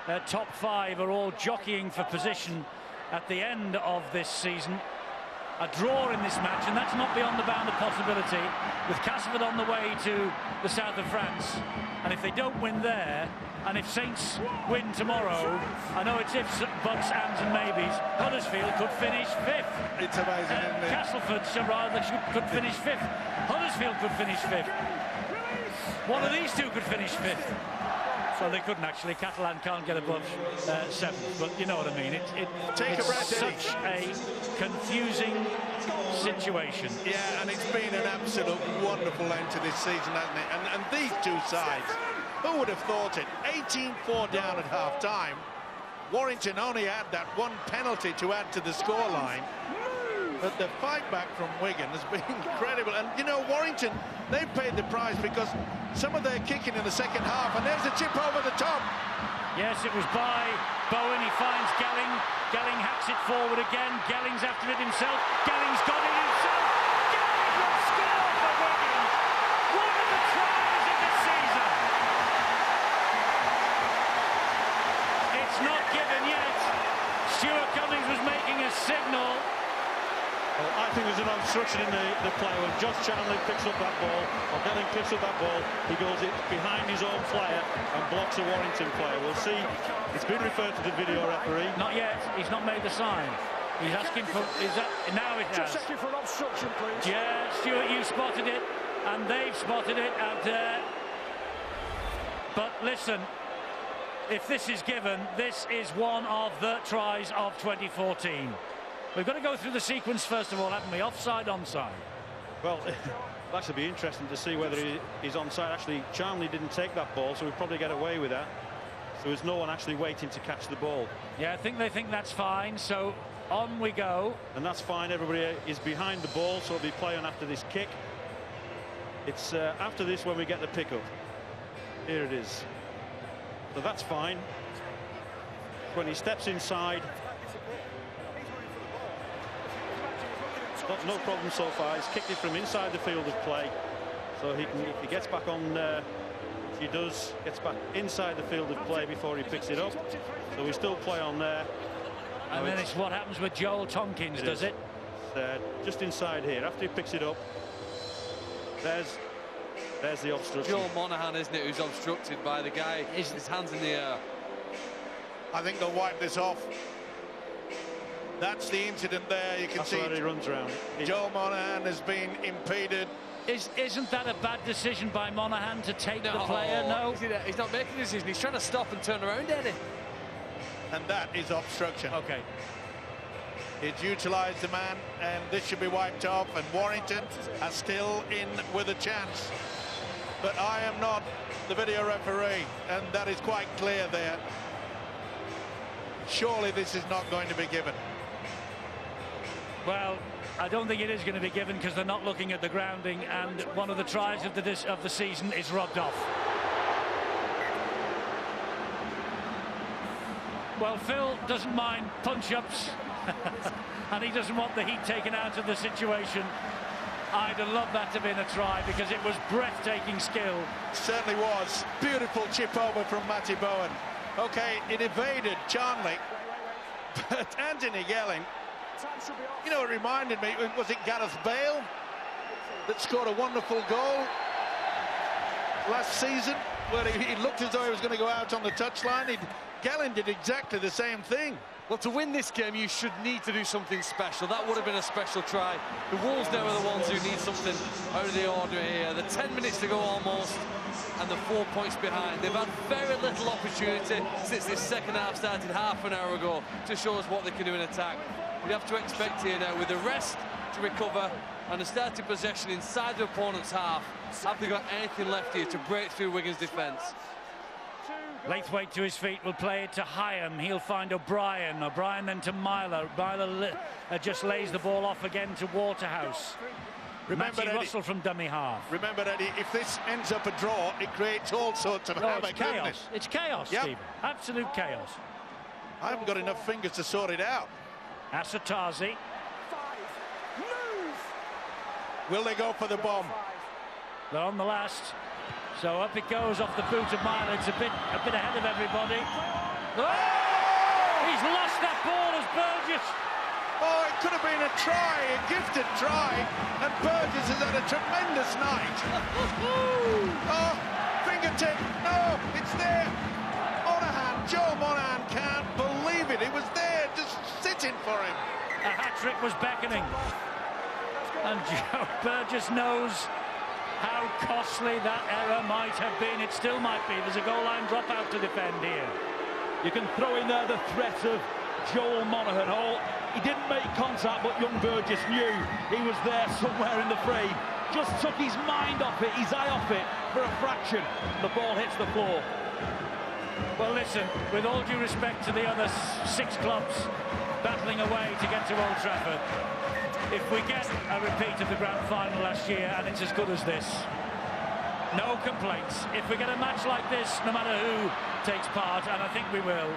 the top five are all jockeying for position at the end of this season. A draw in this match, and that's not beyond the bound of possibility, with Castleford on the way to the south of France. And if they don't win there, and if Saints win tomorrow, I know it's ifs, buts, ands and maybes, Huddersfield could finish fifth. It's amazing, isn't it? Castleford could finish fifth. Huddersfield could finish fifth. One of these two could finish fifth. Well, they couldn't actually. Catalan can't get above seventh, but you know what I mean. It's such a confusing situation. Yeah, and it's been an absolute wonderful end to this season, hasn't it? And these two sides, who would have thought it? 18-4 down at half-time. Warrington only had that one penalty to add to the scoreline. But the fight back from Wigan has been incredible. And, you know, Warrington, they've paid the price because some of their kicking in the second half, and there's a chip over the top. Yes, it was by Bowen. He finds Gelling. Gelling hacks it forward again. Gelling's after it himself. Gelling's got it himself. Gelling will score for Wigan. One of the tries of the season. It's not given yet. Stuart Cummings was making a signal. Well, I think there's an obstruction in the play when Josh Chandler picks up that ball, or Gelling picks up that ball, he goes it behind his own player and blocks a Warrington player. We'll see. It's been referred to the video referee. Not yet. He's not made the sign. He's asking for... now it has. Just checking for an obstruction, please. Yeah, Stuart, you spotted it, and they've spotted it. But listen, if this is given, this is one of the tries of 2014. We've got to go through the sequence first of all, haven't we? Offside, onside. Well, it'll actually be interesting to see whether he's onside. Actually, Charnley didn't take that ball, so we'll probably get away with that. So there's no one actually waiting to catch the ball. Yeah, I think they think that's fine, so on we go. And that's fine. Everybody is behind the ball, so it'll be play on after this kick. It's after this when we get the pickup. Here it is. So that's fine. When he steps inside. No problem so far. He's kicked it from inside the field of play. So he can, if he gets back on, he does, gets back inside the field of play before he picks it up. So we still play on there. And then it's what happens with Joel Tompkins, does it? Just inside here. After he picks it up, there's the obstruction. Joel Monaghan, isn't it, who's obstructed by the guy, his hands in the air. I think they'll wipe this off. That's the incident there. You can see he runs around. Joel Monaghan has been impeded. Isn't that a bad decision by Monaghan to take the player? No. He's not making a decision. He's trying to stop and turn around, Eddie. And that is obstruction. Okay. It's utilised the man, and this should be wiped off, and Warrington are still in with a chance. But I am not the video referee, and that is quite clear there. Surely this is not going to be given. Well, I don't think it is going to be given because they're not looking at the grounding, and one of the tries of the season is rubbed off. Well, Phil doesn't mind punch-ups, and he doesn't want the heat taken out of the situation. I'd have loved that to have been a try because it was breathtaking skill. Certainly was. Beautiful chip over from Matty Bowen. Okay, it evaded Charnley, but Anthony Gelling, you know, it reminded me, was it Gareth Bale that scored a wonderful goal last season, where he looked as though he was going to go out on the touchline? Gelling did exactly the same thing. Well, to win this game, you should need to do something special. That would have been a special try. The Wolves now are the ones who need something out of the ordinary here. The 10 minutes to go almost, and the 4 points behind. They've had very little opportunity since this second half started half an hour ago to show us what they can do in attack. We have to expect here now, with the rest to recover and the starting possession inside the opponent's half, have they got anything left here to break through Wigan's defence? Laithwaite to his feet will play it to Hyam. He'll find O'Brien. O'Brien then to Myler. Myler just lays the ball off again to Waterhouse. Remember, Eddie, Russell from dummy half. Remember, Eddie, if this ends up a draw, it creates all sorts of havoc. It's chaos. It's chaos, yep. Stephen. Absolute chaos. I haven't got enough fingers to sort it out. Asatazi. Will they go for the bomb? They're on the last. So up it goes off the boot of Myler. It's a bit ahead of everybody. Oh! He's lost that ball as Burgess. Oh, it could have been a try, a gifted try, and Burgess has had a tremendous night. Oh, fingertip, no, it's there. Monaghan, Joe Monaghan can't believe it. It was there, just sitting for him. A hat-trick was beckoning. And Joe Burgess knows how costly that error might have been. It still might be. There's a goal line dropout to defend here. You can throw in there the threat of Joel Monaghan. Oh, he didn't make contact, but young Burgess knew he was there somewhere in the frame. Just took his mind off it, his eye off it for a fraction. The ball hits the floor. Well, listen, with all due respect to the other 6 clubs battling away to get to Old Trafford, if we get a repeat of the grand final last year and it's as good as this, no complaints. If we get a match like this, no matter who takes part, and I think we will,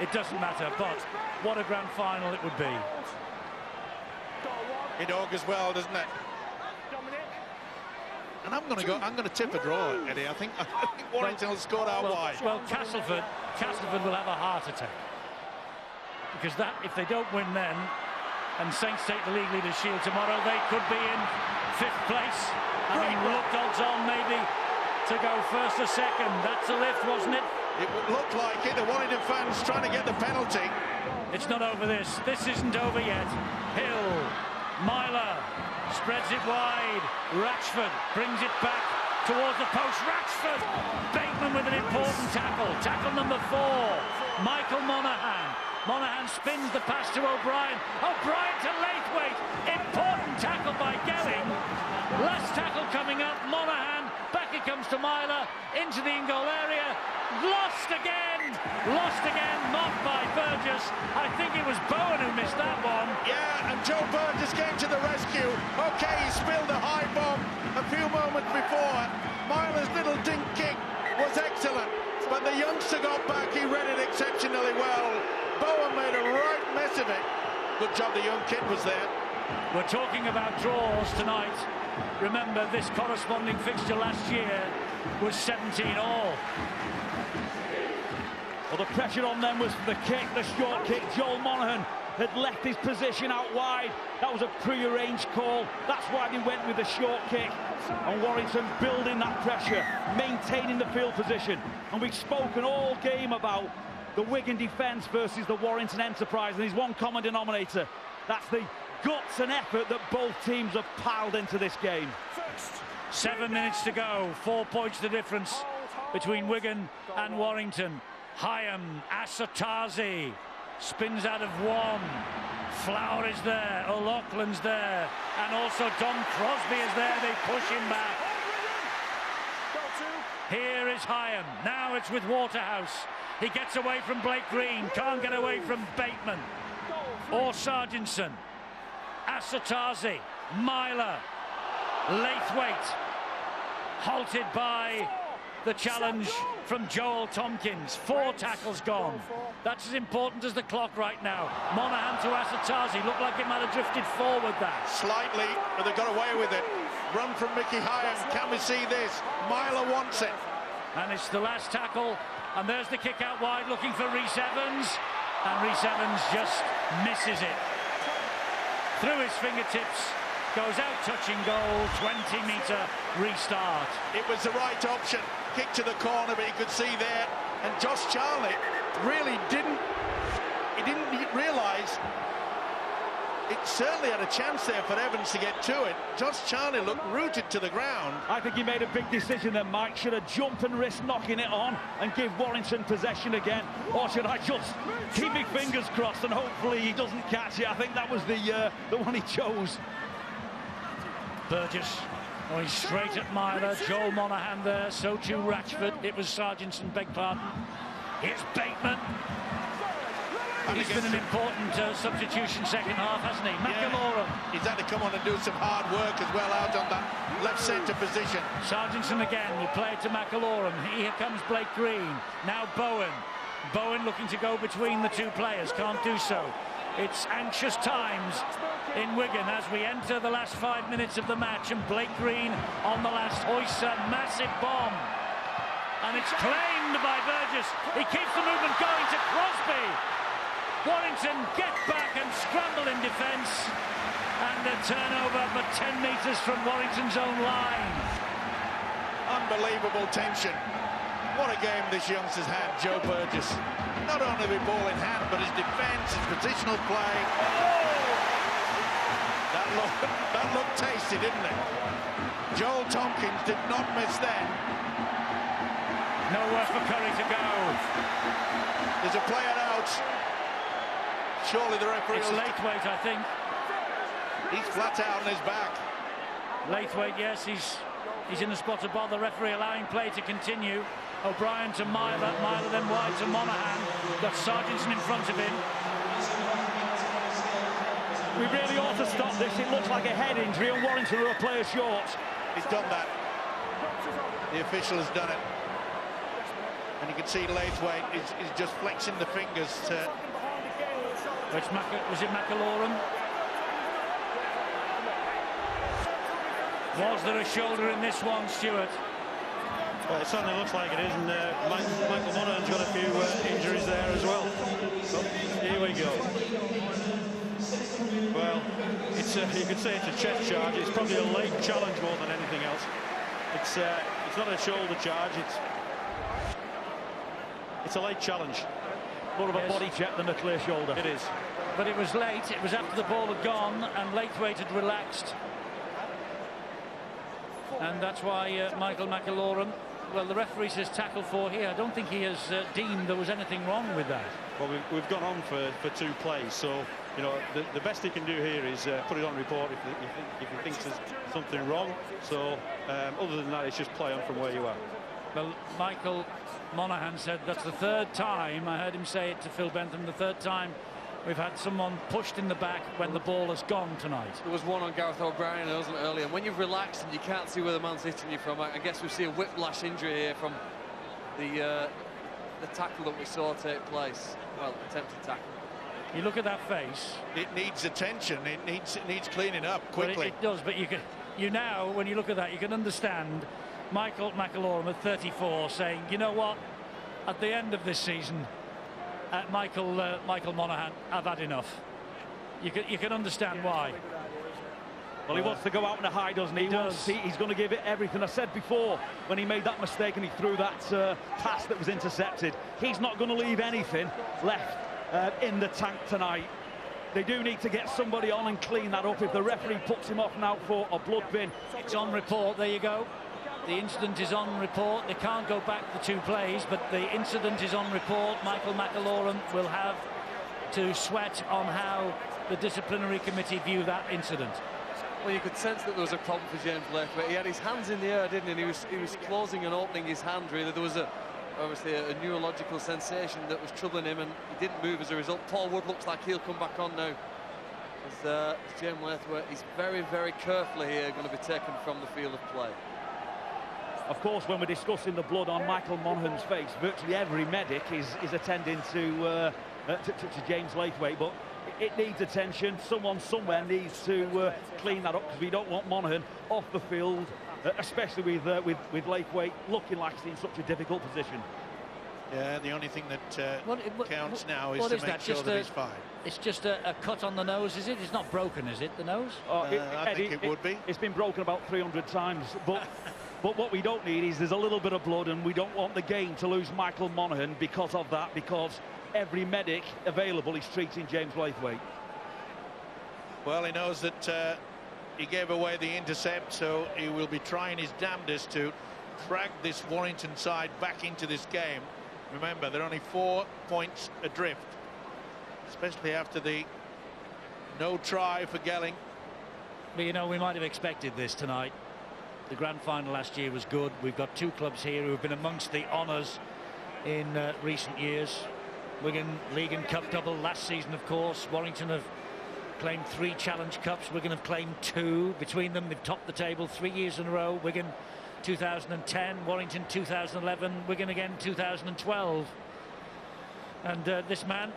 it doesn't matter. But what a grand final it would be. It augurs well, doesn't it? And I'm going to tip a draw, Eddie. I think Warrington will score out wide. Well, Castleford will have a heart attack, because that, if they don't win then, and Saints take the league leaders' shield tomorrow, they could be in 5th place. I mean, looked odds on maybe to go first or second. That's a lift, wasn't it? It looked like it. The Warrington fans trying to get the penalty. It's not over this. This isn't over yet. Hill, Myler spreads it wide. Ratchford brings it back towards the post. Ratchford. Bateman with an important tackle. Tackle number 4. Michael Monaghan. Monaghan spins the pass to O'Brien. O'Brien to Laithwaite. Important tackle by Gelling. Last tackle coming up. Monaghan. Back it comes to Myler. Into the in-goal area. Lost again. Lost again. Mocked by Burgess. I think it was Bowen who missed that one. Yeah, and Joe Burgess came to the rescue. OK, he spilled a high bomb a few moments before. Myler's little dink kick was excellent. But the youngster got back. He read it exceptionally well. Bowen made a right mess of it. Good job the young kid was there. We're talking about draws tonight. Remember, this corresponding fixture last year was 17 all. Well, the pressure on them was for the kick, the short kick. Joel Monaghan had left his position out wide. That was a pre-arranged call. That's why they went with the short kick. And Warrington building that pressure, maintaining the field position. And we've spoken all game about the Wigan defence versus the Warrington Enterprise, and there's one common denominator. That's the guts and effort that both teams have piled into this game. 7 minutes to go, 4 points the difference between Wigan and Warrington. Hyam, Asatazi spins out of 1. Flower is there, O'Loughlin's there, and also Don Crosby is there. They push him back. Here is Hyam. Now it's with Waterhouse. He gets away from Blake Green, can't get away from Bateman or Sargentson. Asatazi, Myler, Laithwaite, halted by the challenge from Joel Tompkins. 4 tackles gone. That's as important as the clock right now. Monaghan to Asatazi. Looked like it might have drifted forward that. Slightly, but they got away with it. Run from Mickey Hyam. Can we see this? Myler wants it. And it's the last tackle. And there's the kick out wide looking for Rhys Evans. And Rhys Evans just misses it. Through his fingertips. Goes out touching goal. 20-metre restart. It was the right option. Kick to the corner, but you could see there. And Josh Charlie really didn't realise it certainly had a chance there for Evans to get to it. Josh Charlie looked rooted to the ground. I think he made a big decision there, Mike. Should have jumped and risked knocking it on and give Warrington possession again, or should I just keep my fingers crossed and hopefully he doesn't catch it? I think that was the one he chose. Burgess going straight at Myler. Joel Monaghan there, so too Ratchford. It was Sargentson, beg pardon. Here's Bateman. He's been an important substitution second half, hasn't he? McIlorum. He's had to come on and do some hard work as well out on that left centre position. Sargentson again will play it to McIlorum. Here comes Blake Green. Now Bowen. Bowen looking to go between the two players. Can't do so. It's anxious times in Wigan as we enter the last 5 minutes of the match, and Blake Green on the last hoists a massive bomb. And it's claimed by Burgess. He keeps the movement going to Crosby. Warrington get back and scramble in defence, and a turnover but 10 metres from Warrington's own line. Unbelievable tension. What a game this youngster's had, Joe Burgess. Not only with ball in hand, but his defence, his positional play. Oh! That looked tasty, didn't it? Joel Tompkins did not miss then. Nowhere for Curry to go. There's a player out. Surely the referee... It's Laithwaite, I think. He's flat out on his back. Laithwaite, yes, he's in the spot above the referee, allowing play to continue. O'Brien to Myler, Myler then wide to Monaghan. Got Sargentson in front of him. We really ought to stop this. It looks like a head injury, and Warrington are a player short. He's done that. The official has done it. And you can see Laithwaite is just flexing the fingers to... Was it McIlorum? Was there a shoulder in this one, Stuart? Well, it certainly looks like it is, and Michael Monaghan's got a few injuries there as well. So, here we go. Well, it's you could say it's a chest charge. It's probably a leg challenge more than anything else. It's not a shoulder charge. It's a leg challenge. More of a body check than a clear shoulder. It is. But it was late. It was after the ball had gone and Laithwaite had relaxed. And that's why Michael McAlorum, well, the referee says tackle 4 here. I don't think he has deemed there was anything wrong with that. Well, we've gone on for 2 plays, so you know the best he can do here is put it on report if he thinks there's something wrong. So other than that, it's just play on from where you are. Well, Michael Monaghan said that's the 3rd time, I heard him say it to Phil Bentham, the 3rd time we've had someone pushed in the back when the ball has gone tonight. There was one on Gareth O'Brien, wasn't it, earlier? And when you've relaxed and you can't see where the man's hitting you from, I guess we see a whiplash injury here from the tackle that we saw take place. Well, attempted tackle. You look at that face. It needs attention. It needs cleaning up quickly. Well, it does, but you now, when you look at that, you can understand Michael McAlorum at 34 saying, you know what, at the end of this season, Michael Monaghan, I've had enough. You can understand why. Well, he wants to go out in a high, doesn't he? He's going to give it everything. I said before, when he made that mistake and he threw that pass that was intercepted, he's not going to leave anything left in the tank tonight. They do need to get somebody on and clean that up. If the referee puts him off now for a blood bin. It's on report, there you go. The incident is on report. They can't go back the 2 plays, but the incident is on report. Michael McAlorum will have to sweat on how the disciplinary committee view that incident. Well, you could sense that there was a problem for James Laithwaite. He had his hands in the air, didn't he? And he was closing and opening his hand, really. There was obviously a neurological sensation that was troubling him, and he didn't move as a result. Paul Wood looks like he'll come back on now. As James Laithwaite is very, very carefully here going to be taken from the field of play. Of course, when we're discussing the blood on Michael Monaghan's face, virtually every medic is attending to James Laithwaite, but it needs attention. Someone somewhere needs to clean that up, because we don't want Monaghan off the field, especially with Laithwaite looking like he's in such a difficult position. Yeah, the only thing that counts now is to make sure that he's fine. It's just a cut on the nose, is it? It's not broken, is it, the nose? I think it would be. It's been broken about 300 times, but what we don't need is there's a little bit of blood, and we don't want the game to lose Michael Monaghan because of that, because every medic available is treating James Laithwaite. Well, he knows that he gave away the intercept, so he will be trying his damnedest to drag this Warrington side back into this game. Remember, they're only 4 points adrift, especially after the no try for Gelling. But you know, we might have expected this tonight. The grand final last year was good. We've got 2 clubs here who have been amongst the honours in recent years. Wigan League and Cup double last season, of course. Warrington have claimed 3 Challenge Cups. Wigan have claimed 2. Between them, they've topped the table 3 years in a row. Wigan 2010, Warrington 2011, Wigan again 2012. And this man,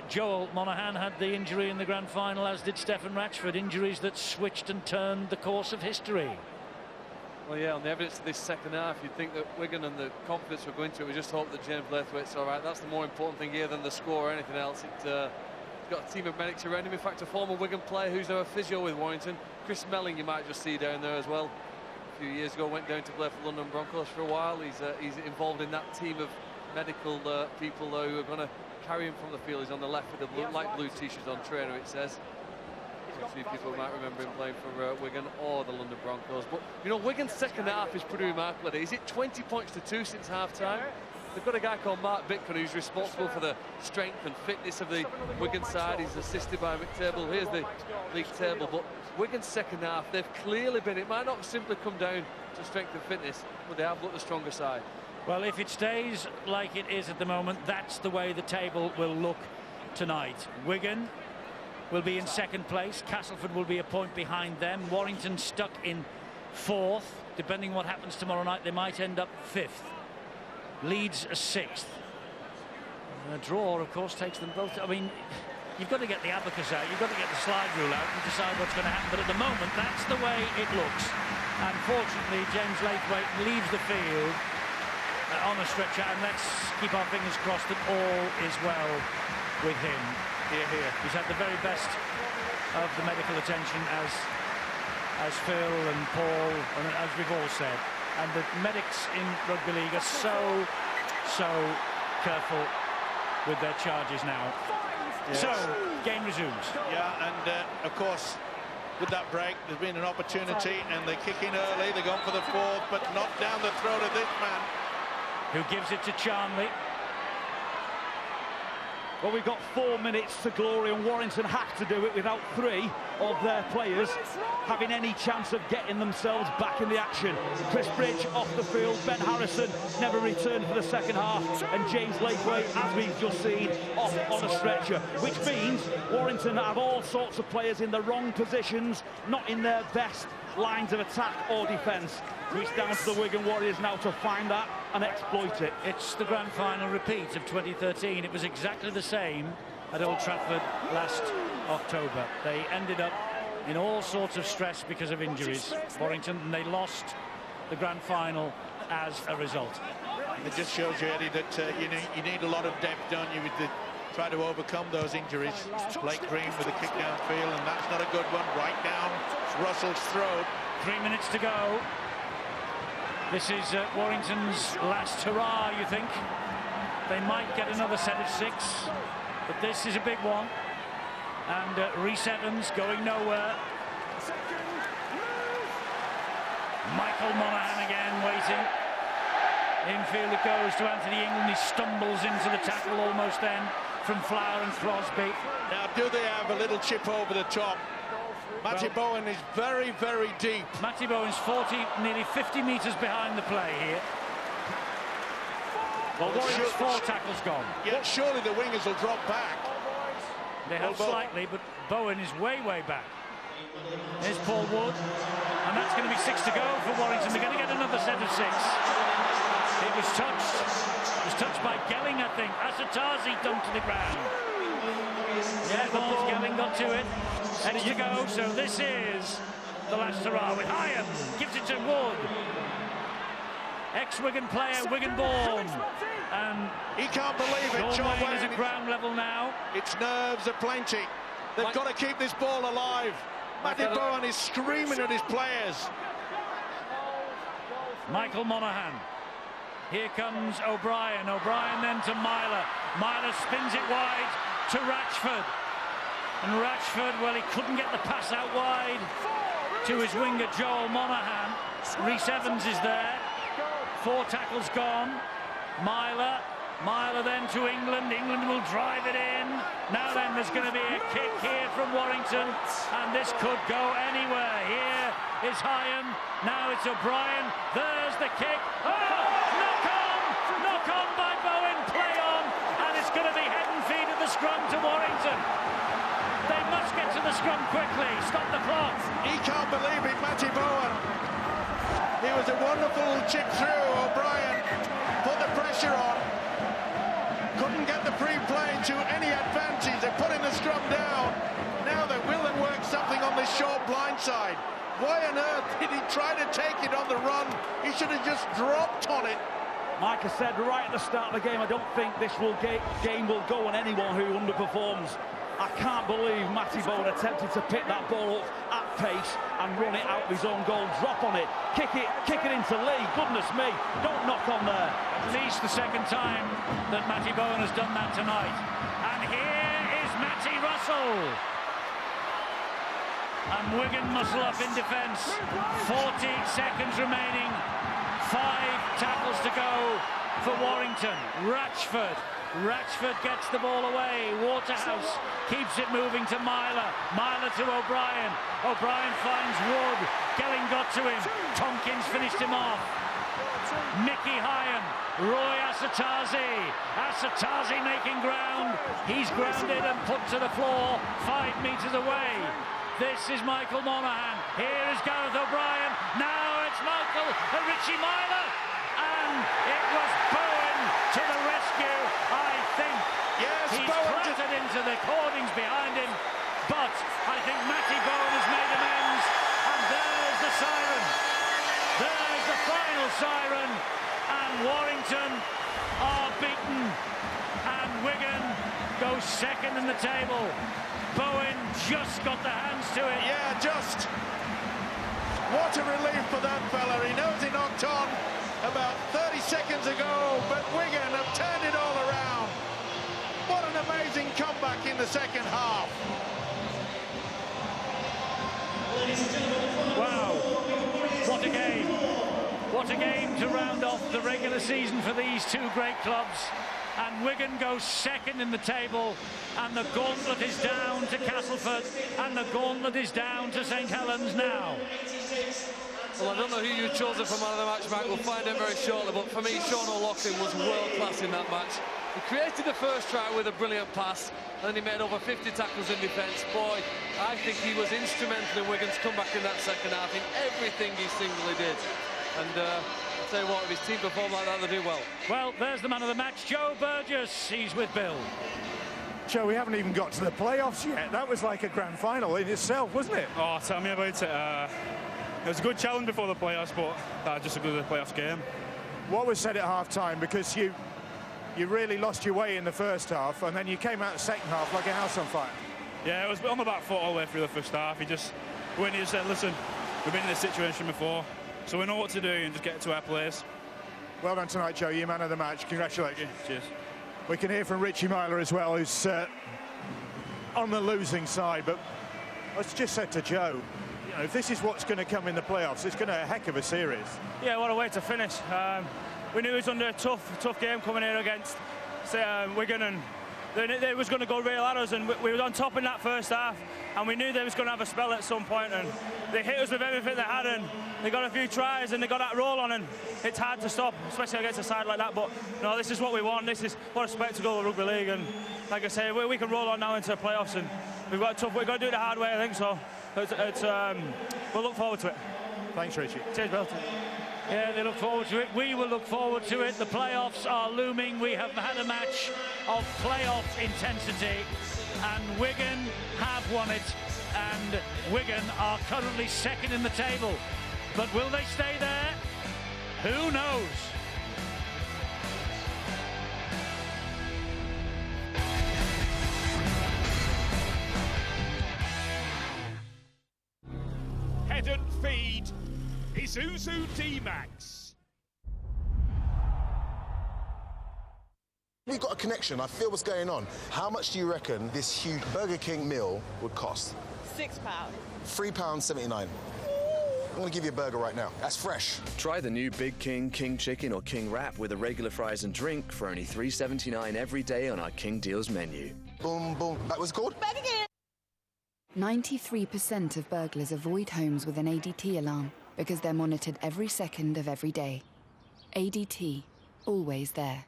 Joel Monaghan, had the injury in the grand final, as did Stefan Ratchford. Injuries that switched and turned the course of history. Well, yeah, on the evidence of this second half, you'd think that Wigan and the confidence we're going to, we just hope that James Laithwaite's all right. That's the more important thing here than the score or anything else. It's got a team of medics around him. In fact, a former Wigan player who's now a physio with Warrington, Chris Melling, you might just see down there as well. A few years ago, went down to play for the London Broncos for a while. He's involved in that team of medical people who are going to carry him from the field. He's on the left with the light blue t-shirt on, trainer, it says. A few people might remember him playing for Wigan or the London Broncos. But, you know, Wigan's second half is pretty remarkable. Is it 20 points to 2 since half-time? They've got a guy called Mark Bickford who's responsible for the strength and fitness of the Wigan side. He's assisted by Mick Table. Here's the league table. But Wigan's second half, they've clearly been, it might not simply come down to strength and fitness, but they have looked the stronger side. Well, if it stays like it is at the moment, that's the way the table will look tonight. Wigan will be in second place. Castleford will be a point behind them. Warrington stuck in 4th. Depending what happens tomorrow night, they might end up 5th. Leeds 6th. A draw, of course, takes them both. I mean, you've got to get the abacus out. You've got to get the slide rule out and decide what's going to happen. But at the moment, that's the way it looks. Unfortunately, James Laithwaite leaves the field on a stretcher, and let's keep our fingers crossed that all is well with him. Here. He's had the very best of the medical attention, as Phil and Paul, and as we've all said. And the medics in rugby league are so careful with their charges now. Yes. So, game resumes. Yeah, and of course, with that break. There's been an opportunity, and they kick in early. They're going for the fourth, but not down the throat of this man. Who gives it to Charnley. Well, we've got 4 minutes to glory, and Warrington have to do it without 3 of their players having any chance of getting themselves back in the action. Chris Bridge off the field, Ben Harrison never returned for the second half, and James Lakeway, as we've just seen, off on a stretcher, which means Warrington have all sorts of players in the wrong positions, not in their best lines of attack or defence. It's down to the Wigan Warriors now to find that and exploit it. It's the grand final repeat of 2013. It was exactly the same at Old Trafford last October. They ended up in all sorts of stress because of injuries, Warrington, and they lost the grand final as a result. It just shows you, Eddie, that you need a lot of depth, don't you, to try to overcome those injuries. Blake Green with a kick downfield, and that's not a good one. Right down Russell's throat. 3 minutes to go. This is Warrington's last hurrah, you think? They might get another set of 6, but this is a big one. And Rhys Evans going nowhere. Michael Monaghan again waiting. Infield it goes to Anthony England. He stumbles into the tackle almost then from Flower and Crosby. Now, do they have a little chip over the top? Matty Bowen is very, very deep. Matty Bowen's nearly 50 metres behind the play here. Well, Warrington's 4 tackles gone. Yeah, surely the wingers will drop back. They have slightly, but Bowen is way, way back. Here's Paul Wood, and that's going to be 6 to go for Warrington. They're going to get another set of 6. It was touched. It was touched by Gelling, I think. Asatazi dumped to the ground. Yeah, Gelling got to it. 6 to go, so this is the last hurrah with Iron. Gives it to Wood. Ex-Wigan player, Wigan-born. And he can't believe it. John Wayne is at ground level now. Its nerves are plenty. They've got to keep this ball alive. Matty Bowen is screaming at his players. Michael Monaghan. Here comes O'Brien. O'Brien then to Myler. Myler spins it wide to Ratchford. And Ratchford, well, he couldn't get the pass out wide to his winger, Joel Monaghan. Rhys Evans is there. 4 tackles gone. Myler then to England. England will drive it in. Now then, there's going to be a kick here from Warrington, and this could go anywhere. Here is Hyan. Now it's O'Brien. There's the kick. Oh, knock on by Bowen. Play on, and it's going to be head and feet at the scrum to Warrington. They must get to the scrum quickly. Stop the clock. He can't believe it, Matty Bowen. It was a wonderful chip through. O'Brien put the pressure on. Couldn't get the free play to any advantage. They're putting the scrum down. Now they will and work something on this short blind side. Why on earth did he try to take it on the run? He should have just dropped on it. Micah said right at the start of the game, I don't think this game will go on anyone who underperforms. I can't believe Matty Bowen attempted to pick that ball up at pace and run it out of his own goal. Drop on it, kick it into Lee. Goodness me, don't knock on there. At least the second time that Matty Bowen has done that tonight. And here is Matty Russell. And Wigan muscle up in defence. 40 seconds remaining. 5 tackles to go for Warrington. Ratchford gets the ball away. Waterhouse keeps it moving to Myler. Myler to O'Brien. O'Brien finds Wood. Gelling got to him. Tompkins finished him off. Mickey Hyan. Roy Asatazi. Asatazi making ground. He's grounded and put to the floor 5 metres away. This is Michael Monaghan. Here is Gareth O'Brien. Now it's Michael and Richie Myler. And it was Bowen to the rescue, I think. Yes, he's Bowen clattered into the cordings behind him, but I think Matty Bowen has made amends. And there's the siren. There's the final siren. And Warrington are beaten. And Wigan goes second in the table. Bowen just got the hands to it. Yeah, just. What a relief for that fella. He knows he knocked on about 30 seconds ago, but Wigan have turned it all around. What an amazing comeback in the second half. Wow, what a game. What a game to round off the regular season for these two great clubs. And Wigan goes second in the table, and the gauntlet is down to Castleford, and the gauntlet is down to St Helens now. Well, I don't know who you've chosen for man of the match, Mark. We'll find out very shortly, but for me, Sean O'Loughlin was world-class in that match. He created the first try with a brilliant pass, and then he made over 50 tackles in defence. Boy, I think he was instrumental in Wigan's comeback in that second half, in everything he singly did. And I'll tell you what, if his team perform like that, they do well. Well, there's the man of the match, Joe Burgess. He's with Bill. Joe, we haven't even got to the playoffs yet. That was like a grand final in itself, wasn't it? Oh, tell me about it. It was a good challenge before the playoffs, but just a good playoffs game. What was said at half-time? Because you really lost your way in the first half, and then you came out the second half like a house on fire. Yeah, it was on the back foot all the way through the first half. He just went in and said, listen, we've been in this situation before, so we know what to do and just get to our place. Well done tonight, Joe. You're man of the match. Congratulations. Cheers. We can hear from Richie Myler as well, who's on the losing side, but I just said to Joe, you know, if this is what's going to come in the playoffs, it's going to be a heck of a series. Yeah, what a way to finish. We knew it was under a tough game coming here against Wigan, and they was going to go real at us, and we were on top in that first half, and we knew they was going to have a spell at some point, and they hit us with everything they had, and they got a few tries, and they got that roll on, and it's hard to stop, especially against a side like that. But no, this is what we want. This is what a spectacle of rugby league, and like I say, we can roll on now into the playoffs, and we've got to do it the hard way, I think. So we'll look forward to it. Thanks, Richie. Cheers, Bill. Yeah, they look forward to it. We will look forward to it. The playoffs are looming. We have had a match of playoff intensity, and Wigan have won it, and Wigan are currently second in the table. But will they stay there? Who knows? Head and feed. Isuzu D-Max. We've got a connection. I feel what's going on. How much do you reckon this huge Burger King meal would cost? £6. £3.79. I'm going to give you a burger right now. That's fresh. Try the new Big King King Chicken or King Wrap with a regular fries and drink for only $3.79 every day on our King Deals menu. Boom, boom. That was called Burger King. 93% of burglars avoid homes with an ADT alarm because they're monitored every second of every day. ADT, always there.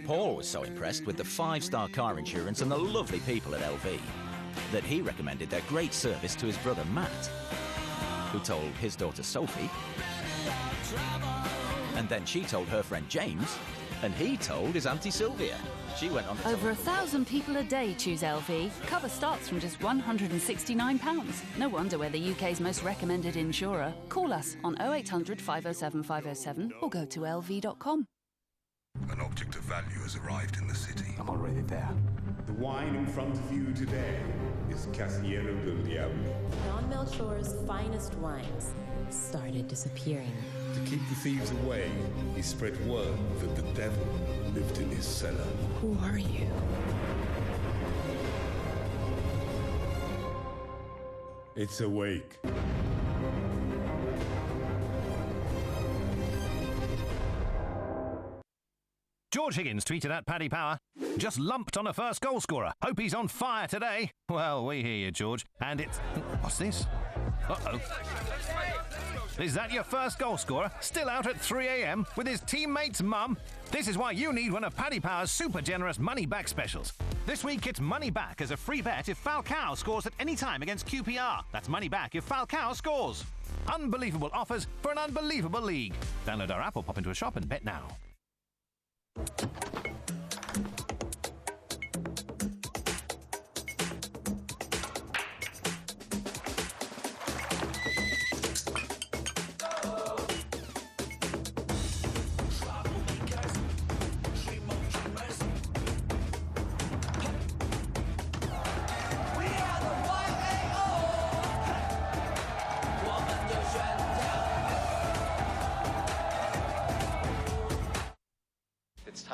Paul was so impressed with the 5-star car insurance and the lovely people at LV that he recommended their great service to his brother Matt, who told his daughter Sophie, and then she told her friend James, and he told his auntie Sylvia. She went on to Over 1,000 people a day choose LV. Cover starts from just £169. No wonder we're the UK's most recommended insurer. Call us on 0800 507 507 or go to lv.com. An object of value has arrived in the city. I'm already there. The wine in front of you today is Casiero del Diablo. Don Melchor's finest wines started disappearing. To keep the thieves away, he spread word that the devil lived in his cellar. Who are you? It's awake. George Higgins tweeted at Paddy Power, just lumped on a first goal scorer. Hope he's on fire today. Well, we hear you, George. And it's... What's this? Uh-oh. Is that your first goal scorer? Still out at 3 a.m. with his teammate's mum? This is why you need one of Paddy Power's super generous money-back specials. This week, it's money back as a free bet if Falcao scores at any time against QPR. That's money back if Falcao scores. Unbelievable offers for an unbelievable league. Download our app or pop into a shop and bet now.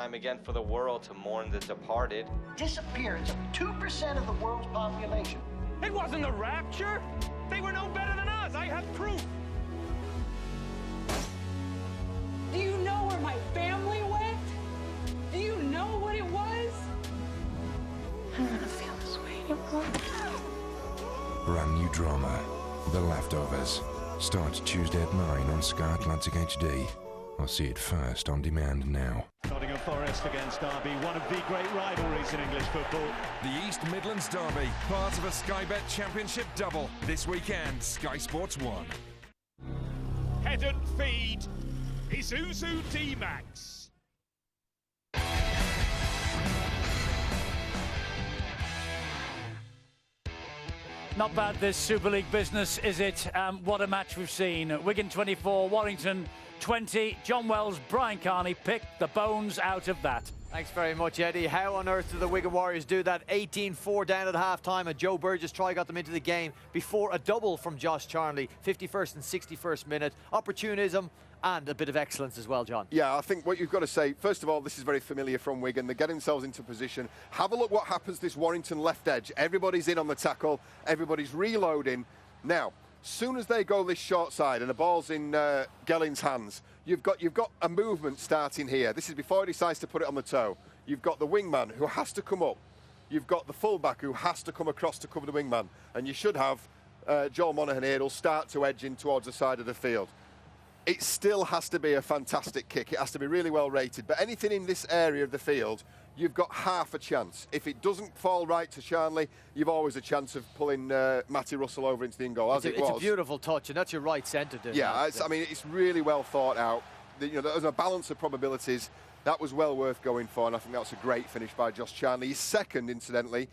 time again for the world to mourn the departed. Disappearance of 2% of the world's population. It wasn't a rapture. They were no better than us. I have proof. Do you know where my family went? Do you know what it was? I don't want to feel this way anymore. Brand new drama, The Leftovers, starts Tuesday at 9 on Sky Atlantic HD. I'll see it first on demand now. Nottingham Forest against Derby, one of the great rivalries in English football. The East Midlands Derby, part of a Sky Bet Championship double. This weekend, Sky Sports 1. Head and feed. Isuzu D-Max. Not bad, this Super League business, is it? What a match we've seen. Wigan 24, Warrington 20. John Wells, Brian Carney picked the bones out of that. Thanks very much, Eddie. How on earth did the Wigan Warriors do that? 18-4 down at half-time, and Joe Burgess try got them into the game before a double from Josh Charnley, 51st and 61st minute. Opportunism and a bit of excellence as well, John. Yeah, I think what you've got to say, first of all, this is very familiar from Wigan. They get themselves into position. Have a look what happens this Warrington left edge. Everybody's in on the tackle. Everybody's reloading. Now, soon as they go this short side and the ball's in Gelling's hands, you've got a movement starting here. This is before he decides to put it on the toe. You've got the wingman who has to come up. You've got the fullback who has to come across to cover the wingman. And you should have Joel Monaghan here. He'll start to edge in towards the side of the field. It still has to be a fantastic kick. It has to be really well rated. But anything in this area of the field, you've got half a chance. If it doesn't fall right to Charnley, you've always a chance of pulling Matty Russell over into the in goal, as it was. It's a beautiful touch, and that's your right centre doing that. I mean, it's really well thought out. There's a balance of probabilities. That was well worth going for, and I think that's a great finish by Josh Charnley. He's second, incidentally.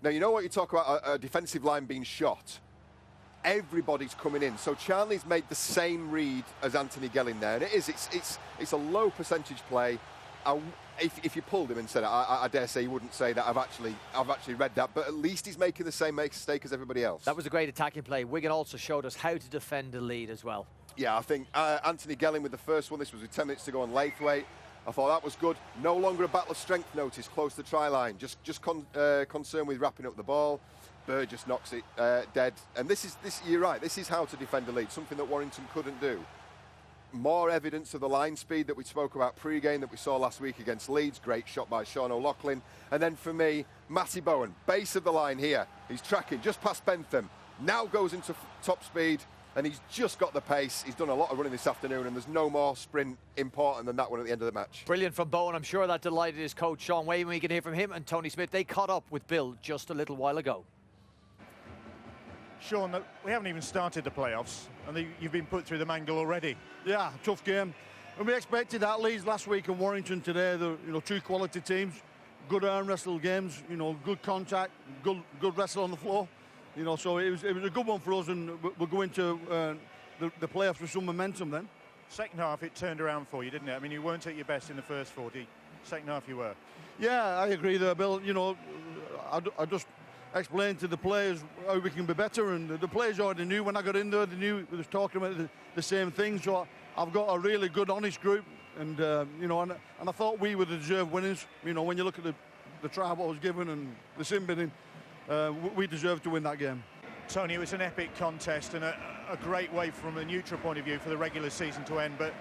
Now, you know what you talk about, a defensive line being shot? Everybody's coming in. So Charnley's made the same read as Anthony Gelling there, and it's a low percentage play. If you pulled him and said it, I dare say he wouldn't say that I've actually read that, but at least he's making the same mistake as everybody else. That was a great attacking play. Wigan also showed us how to defend the lead as well. Yeah, I think Anthony Gelling with the first one. This was with 10 minutes to go on Laithwaite. I thought that was good. No longer a battle of strength notice close to the try line. Just concerned with wrapping up the ball. Burgess knocks it dead. And this you're right, this is how to defend the lead, something that Warrington couldn't do. More evidence of the line speed that we spoke about pre-game that we saw last week against Leeds. Great shot by Sean O'Loughlin. And then for me, Matty Bowen, base of the line here. He's tracking just past Bentham. Now goes into top speed, and he's just got the pace. He's done a lot of running this afternoon, and there's no more sprint important than that one at the end of the match. Brilliant from Bowen. I'm sure that delighted his coach, Sean Wayne. We can hear from him and Tony Smith. They caught up with Bill just a little while ago. Sean, we haven't even started the playoffs, and you've been put through the mangle already. Yeah, tough game. And we expected that. Leeds last week and Warrington today, they're two quality teams, good arm wrestle games, good contact, good wrestle on the floor. So it was a good one for us, and we're going to the playoffs with some momentum then. Second half, it turned around for you, didn't it? I mean, you weren't at your best in the first 40. Second half, you were. Yeah, I agree there, Bill. I just explained to the players how we can be better, and the players already knew when I got in there. They knew we was talking about the same thing. So I've got a really good, honest group, and and I thought we were the deserved winners. When you look at the try what was given and the sin bidding, we deserved to win that game. Tony, it was an epic contest and a great way from a neutral point of view for the regular season to end, but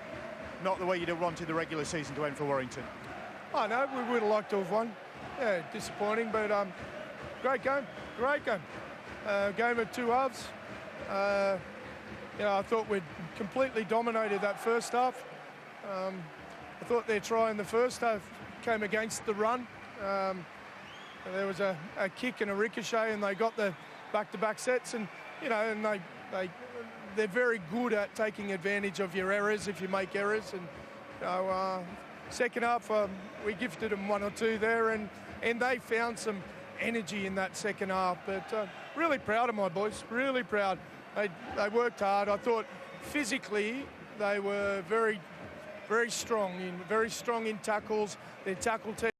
not the way you'd have wanted the regular season to end for Warrington. I know, we would have liked to have won. Yeah, disappointing, but great game. Game of two halves. I thought we'd completely dominated that first half. I thought their try in the first half came against the run. There was a kick and a ricochet, and they got the back-to-back sets, and they're very good at taking advantage of your errors if you make errors. And second half, we gifted them one or two there, and they found some energy in that second half. But really proud of my boys, really proud. They worked hard. I thought physically they were very, very strong in tackles. Their tackle team